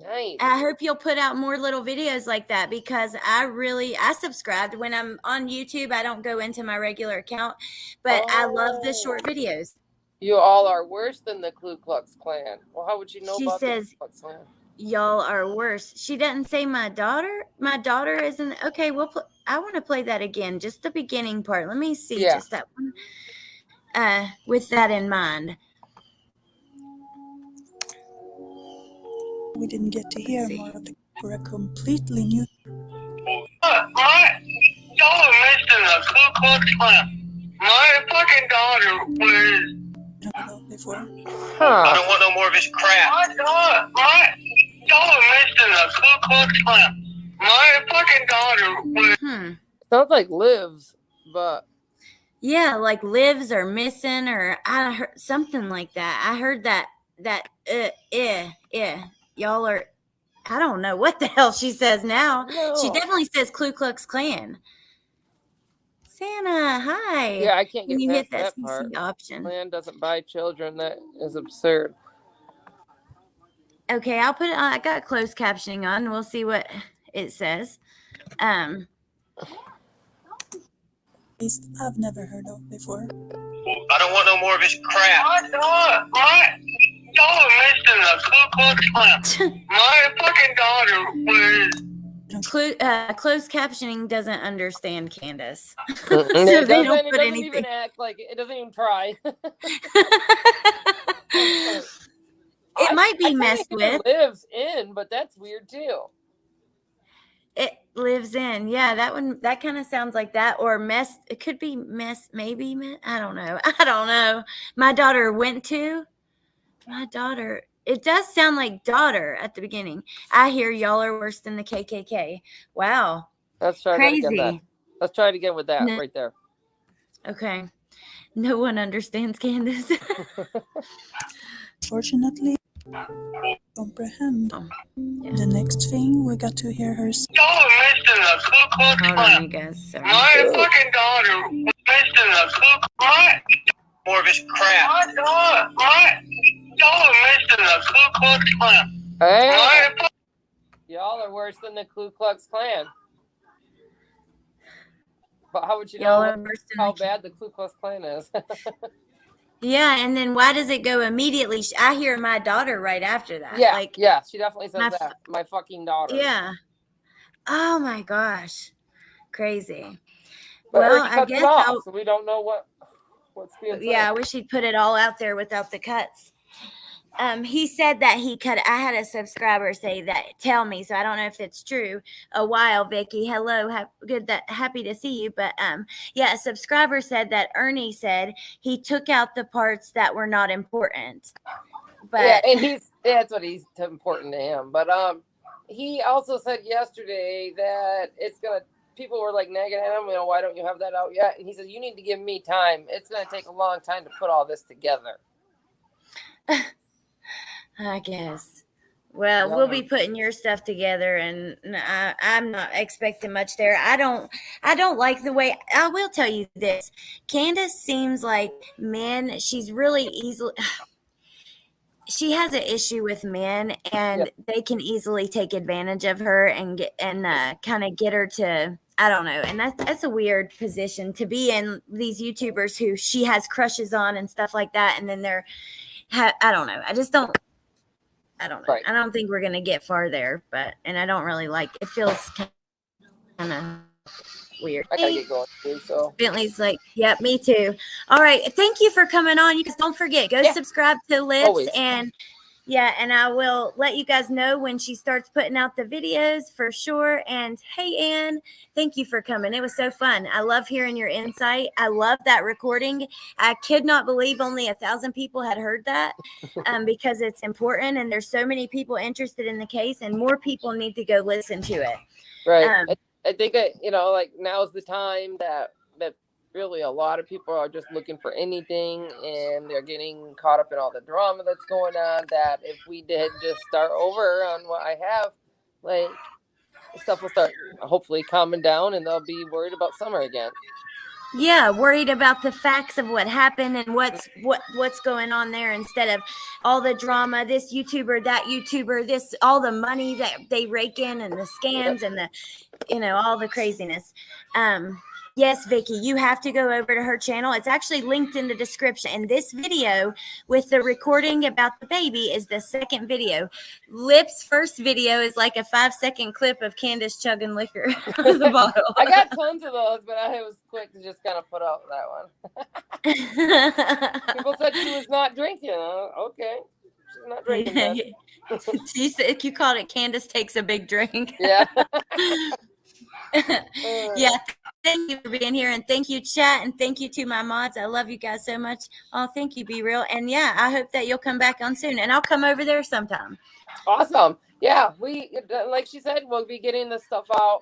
Nice. I hope you'll put out more little videos like that because I subscribed. When I'm on YouTube, I don't go into my regular account, but I love the short videos. You all are worse than the Ku Klux Klan. Well, how would you know about the Ku Klux Klan? Y'all are worse. She doesn't say my daughter. My daughter isn't. Okay, I want to play that again. Just the beginning part. Let me see just that one. With that in mind. we didn't get to hear more of for a completely new. Y'all are missing the Ku Klux Klan. My fucking daughter was. Before. I don't want no more of his crap. Y'all are missing the Ku Klux Klan. My fucking daughter was. Sounds like lives, but. Yeah, like lives or missing, or I heard something like that. I heard that y'all are. I don't know what the hell she says now. No. She definitely says Ku Klux Klan. Santa, hi. Yeah, I can't get you past hit that CC part. Option. Klan doesn't buy children. That is absurd. Okay, I'll put it on. I got closed captioning on. We'll see what it says. At least I've never heard of before. I don't want no more of his crap. Y'all are missing the Ku Klux Klan. My fucking daughter was. Closed captioning doesn't understand Candus. So they don't put it doesn't anything. even act like it doesn't even try. It might be messed with. Lives in, but that's weird too. It lives in. Yeah, that one, that kind of sounds like that. Or mess. It could be mess, maybe. I don't know. I don't know. My daughter went to. My daughter. It does sound like daughter at the beginning. I hear y'all are worse than the KKK. Wow. Let's try that again. Crazy. Let's try it again with that No. right there. Okay. No one understands Candus. Fortunately, comprehend. Yeah. The next thing we got to hear her say, Y'all are missing the Ku Klux Hold Klan. on, you guys. Sorry. My fucking daughter was missing the Ku Klux Klan. More of his crap. My daughter missing the Ku Klux Klan. Hey, y'all are worse than the Ku Klux Klan. But how would you Y'all know are worse than how the- bad the Ku Klux Klan is? Yeah, and then why does it go immediately? I hear my daughter right after that. Yeah, Like, yeah, she definitely says my that. My fucking daughter. yeah. Oh my gosh. Crazy. But Well, Ernie I cuts it guess off, so we don't know what's being said. yeah, I wish he'd put it all out there without the cuts. He said that he cut. I had a subscriber say that. Tell me, so I don't know if it's true. A while, Vicky. Hello, happy to see you. But yeah, a subscriber said that Ernie said he took out the parts that were not important. But yeah, and that's what he's important to him. But he also said yesterday that people were like nagging at him, why don't you have that out yet? And he said, you need to give me time. It's gonna take a long time to put all this together. I guess. Well, we'll be putting your stuff together, and I'm not expecting much there. I don't like the way. I will tell you this. Candus seems like men. She's really easily. She has an issue with men, and they can easily take advantage of her and kind of get her to. I don't know, and that's a weird position to be in. These YouTubers who she has crushes on and stuff like that, and then I don't know. I just don't. I don't know. Right. I don't think we're gonna get far there, and I don't really like. It feels kind of weird. I gotta get going too. So Bentley's like, yep, me too. All right, thank you for coming on. You guys don't forget, go subscribe to Lips Always. and I will let you guys know when she starts putting out the videos for sure. And hey, Ann, thank you for coming. It was so fun. I love hearing your insight. I love that recording. I could not believe only 1,000 people had heard that because it's important and there's so many people interested in the case and more people need to go listen to it. Right. I think like now's the time that really a lot of people are just looking for anything and they're getting caught up in all the drama that's going on, that if we did just start over on what I have, like stuff will start hopefully calming down and they'll be worried about summer again. Yeah, worried about the facts of what happened and what's going on there instead of all the drama, this YouTuber, that YouTuber, this, all the money that they rake in and the scams and the, all the craziness. Yes, Vicky, you have to go over to her channel. It's actually linked in the description. And this video with the recording about the baby is the second video. Lip's first video is like a 5-second clip of Candus chugging liquor out of the bottle. I got tons of those, but I was quick to just kind of put out that one. People said she was not drinking. Okay, she's not drinking then. You called it Candus takes a big drink. Yeah. Yeah, thank you for being here, and thank you, chat, and thank you to my mods. I love you guys so much. Oh, thank you, Be Real, and yeah, I hope that you'll come back on soon, and I'll come over there sometime. Awesome. Yeah, we, like she said, we'll be getting this stuff out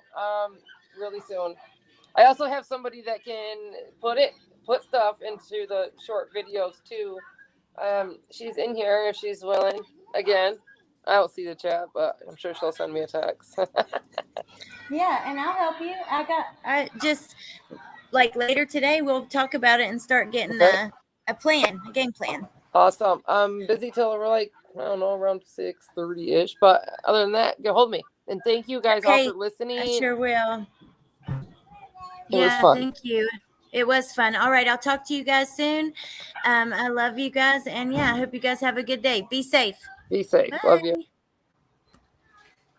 really soon. I also have somebody that can put stuff into the short videos too. She's in here if she's willing. Again, I don't see the chat, but I'm sure she'll send me a text. Yeah, and I'll help you. I just like later today we'll talk about it and start getting a game plan. Awesome. I'm busy till we're like, I don't know, around 6:30-ish. But other than that, get hold of me. And thank you guys all for listening. I sure will. It was fun. Thank you. It was fun. All right, I'll talk to you guys soon. I love you guys, and yeah, I hope you guys have a good day. Be safe. Be safe. Bye. Love you.